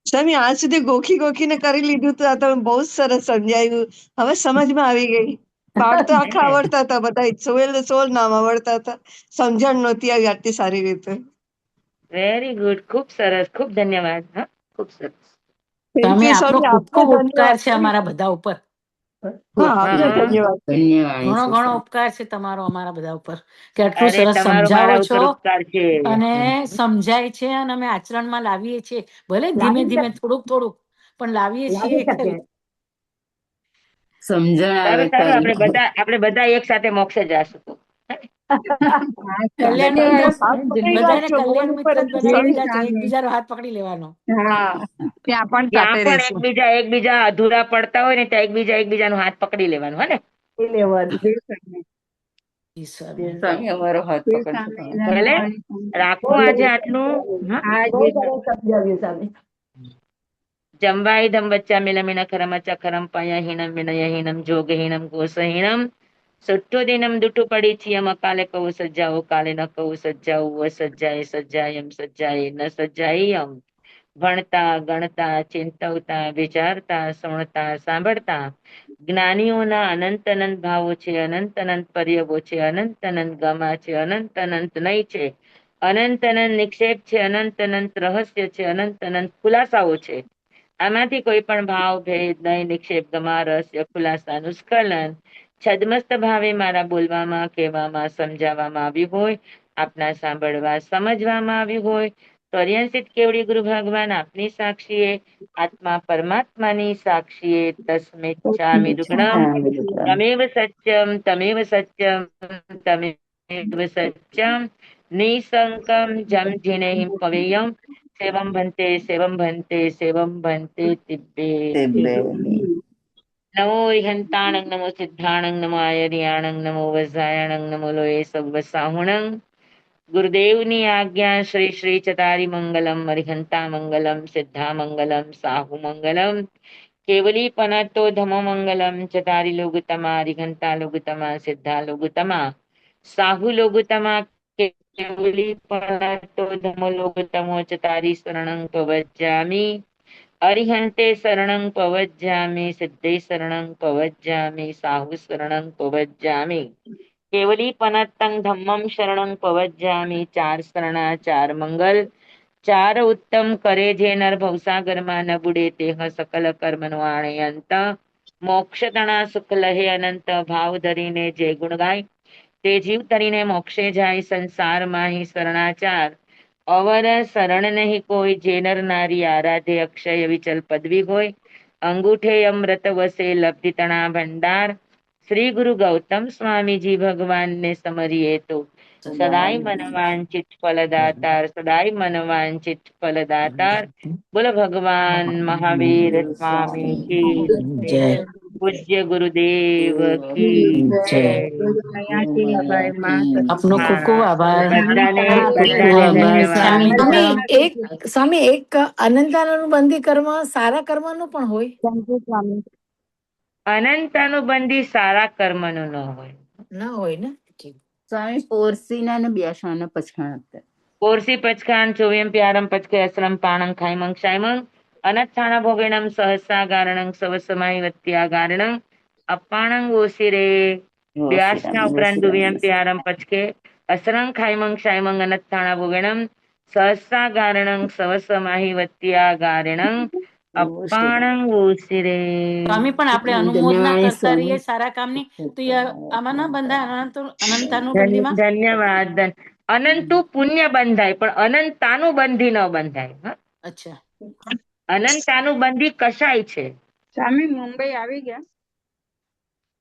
સ્વામી, આજ સુધી ગોખીને કરી લીધું તો આ તમે બહુ જ સરસ સમજાવ્યું. હવે સમજમાં આવી ગઈ. પાઠ તો આખા આવડતા હતા, બધા 16 નામ આવડતા હતા, સમજણ નહોતી આવી આટલી સારી રીતે. વેરી ગુડ, ખૂબ સરસ, ખૂબ ધન્યવાદ. હા, ખૂબ સરસ. સ્વામી, આપનો ખૂબ ખૂબ ઉપકાર ધન્યવાદ. છે અમારા બધા ઉપર. હા, આપને ધન્યવાદ. ઘણો ઉપકાર છે તમારો અમારા બધા ઉપર, કે આટલું અરે સરસ તમારો સમજાવો મારા છો ઉપર ઉપકાર છે. અને સમજાય છે, અને અમે આચરણમાં લાવીએ છીએ. ભલે ધીમે ધીમે થોડુંક પણ લાવીએ છીએ ખરી. સમજણ આવે સારું, ખરી. આપણે બધા એક સાથે મોક્ષે જાશું. કલ્યાણ મિત્ર, બધાને કલ્યાણ મિત્ર જ બનાવેલા છે, સ્વામી. એકબીજાનો હાથ પકડી લેવાનો. હા, ત્યાં પણ ત્યાં સાથે પણ રહેશું. એકબીજા અધૂરા પડતા હોય ને, ત્યાં એકબીજાનો હાથ પકડી લેવાનું. હે ને? જી સ્વામી. જી સ્વામી. સ્વામી, અમારો હાથ જી પકડજો સ્વામી. તમે. ભલે ધન્યવાદ. રાખો આજે આટલું. હા, હા, જી સ્વામી. जम्बायुधं वच्चामिलमिणखरमचखरं पयहीनं विनयहीनं जोगहीनं कोशहीनं सुट्टुदिनं दुटुपडिचियम काले कहु सज्जाओ काले न कहु सज्जाओ व सज्जाए सज्जायम सज्जाए न सज्जायम ભણતા ગણતા ચિંતવતા વિચારતા સુણતા સાંભળતા જ્ઞાનીઓના અનંત અનંત ભાવો છે, અનંત અનંત પર્યવો છે, અનંત અનંત ગમા છે, અનંત અનંત નય છે, અનંત અનંત નિક્ષેપ છે, અનંત અનંત રહસ્ય છે, અનંત અનંત ખુલાસાઓ છે. આમાંથી કોઈ પણ ભાવ ભેદ નય નિક્ષેપ ગમા રહસ્ય ખુલાસાનું સ્ખલન છદમસ્ત ભાવે મારા બોલવામાં કહેવામાં સમજાવવામાં આવ્યું હોય, આપના સાંભળવા સમજવામાં આવ્યું હોય તો અર્યંસિત કેવડી ગુરુ ભગવાન આપની સાક્ષીએ આત્મા પરમાત્માની સાક્ષીએ તસ્મિચ્છામિ દુગ્ધમ તમેવ સત્યમ તમેવ સત્યમ નિસંકમ જમ જીનેહિમ પવેયમ સેવમ ભંતે સેવમ ભંતે સેવમ ભંતે તિબ્બે નમો રિહંતાણં નમો સિદ્ધાણં નમો આયર્યાણં નમો વજ્રાયણં નમો લોએ સવ્વસાહુણં ગુરુદેવની આજ્ઞા શ્રી શ્રી ચતારી મંગલમ અરિહંતા મંગલમ સિદ્ધા મંગલમ સાહુ મંગલમ કેવલી પનતો ધમો મંગલમ ચતારી લોગુતમા અરિહંતા લોગુતમા સિદ્ધા લોગુતમા સાહુ લોગુતમા કેવલી પનતો ધમો લોગુતમો ચતારી શરણં પવજ્જામિ અરિહંતે શરણં પવજ્જામિ સિદ્ધે શરણં પવજ્જામિ સાહુ શરણં પવજ્જામિ કેવલી પનત્તં ધમ્મં શરણં પવજ્જામિ ચાર શરણા ચાર મંગલ ચાર ઉત્તમ કરે જે નર ભવસાગરમાં ન બુડે તેહ સકલ કર્મનો આણે અંત મોક્ષ તણા સુખ લહે અનંત ભાવ ધરીને જે ગુણ ગાય તે જીવ તરીને મોક્ષે જાય સંસારમાં હિ શરણાચાર અવર શરણ નહીં કોઈ જે નર નારી આરાધે અક્ષય વિચલ પદવી હોય અંગૂઠે અમૃત વસે લબ્ધિ તણા ભંડાર શ્રી ગુરુ ગૌતમ સ્વામીજી ભગવાનને સમરીએ તો સદાય મનવાંચિત ફલદાતાર સદાય મનવાંચિત ફલદાતાર બોલો ભગવાન મહાવીર સ્વામી કી જય. પૂજ્ય ગુરુદેવ કી જય. આપનો ખૂબ ખૂબ આભાર. બધાને સ્વામી ધન્યવાદ. સ્વામી એક અનંતાનુબંધી કર્મ સારા કર્મનું પણ હોય. અનંતાનુબંધી સારા કર્મનું ન હોય. ના હોય ને. સ્વામી પોરસીના ને બ્યાસાના પછાણ આપતા કોરસી પચખાન ચોવ્યમ પ્યારમ પચકે અસરમ પાણં ખાઈમં ક્ષાઈમં અનચ્છાના ભોગેણમ સહસા ગારણં સવસમાઈ વત્યા ગારણં અપાણં ઓસિરે વ્યાસના ઉપરાંત દુવ્યમ પ્યારમ પચકે અસરં ખાઈમં ક્ષાઈમં અનચ્છાના ભોગેણમ સહસા ગારણં સવસમાહી વત્યા ગારણં અપાણં ઓસિરે. સ્વામી પણ આપણે અનુમોદના કરતા રહીએ સારા કામની તો આમાં ના બંધાય અનંતાનુબંધીમાં. ધન્યવાદ. અનંતુ પુણ્ય બંધાય પણ અનંતાનુબંધી ન બંધાય. અચ્છા. અનંતાનુબંધી કશાય છે. સ્વામી મુંબઈ આવી ગયા?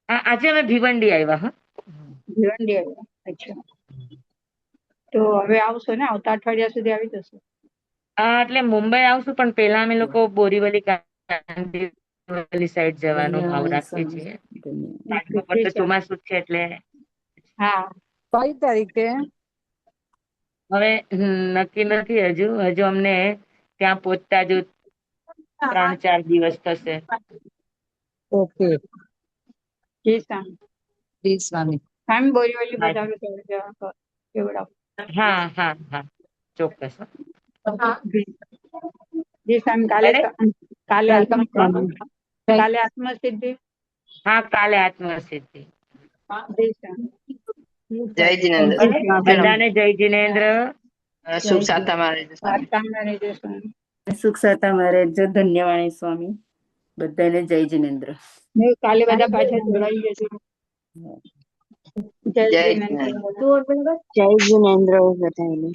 આજે અમે ભીવંડી આવ્યા. ભીવંડી આવ્યા. અચ્છા. તો હવે આવશો ને? આવતા અઠવાડિયા સુધી આવી જશો? એટલે મુંબઈ આવશું પણ પેલા અમે લોકો બોરીવલી કાંદિવલી સાઈડ જવાનો ભાવ રાખીએ છીએ. તો ચોમાસું છે એટલે. હા. કઈ તારીખે? હવે નક્કી નથી હજુ અમને ત્યાં પહોંચતા જ 3-4 દિવસ થશે. ઓકે. સ્વામી બોરીવલી બધા હા ચોક્કસ. કાલે આત્મસિદ્ધિ. હા કાલે આત્મસિદ્ધિ. જય જીનેન્દ્ર. બધાને જય જીનેન્દ્ર. સુખ સાતા મારે. સુખ સાતા મારે. ધન્યવાણી સ્વામી. બધાને જય જીનેન્દ્ર. કાલે બધા પાછા જોડાઈ જશે. જય જીનેન્દ્ર. જય જીનેન્દ્ર બધાને.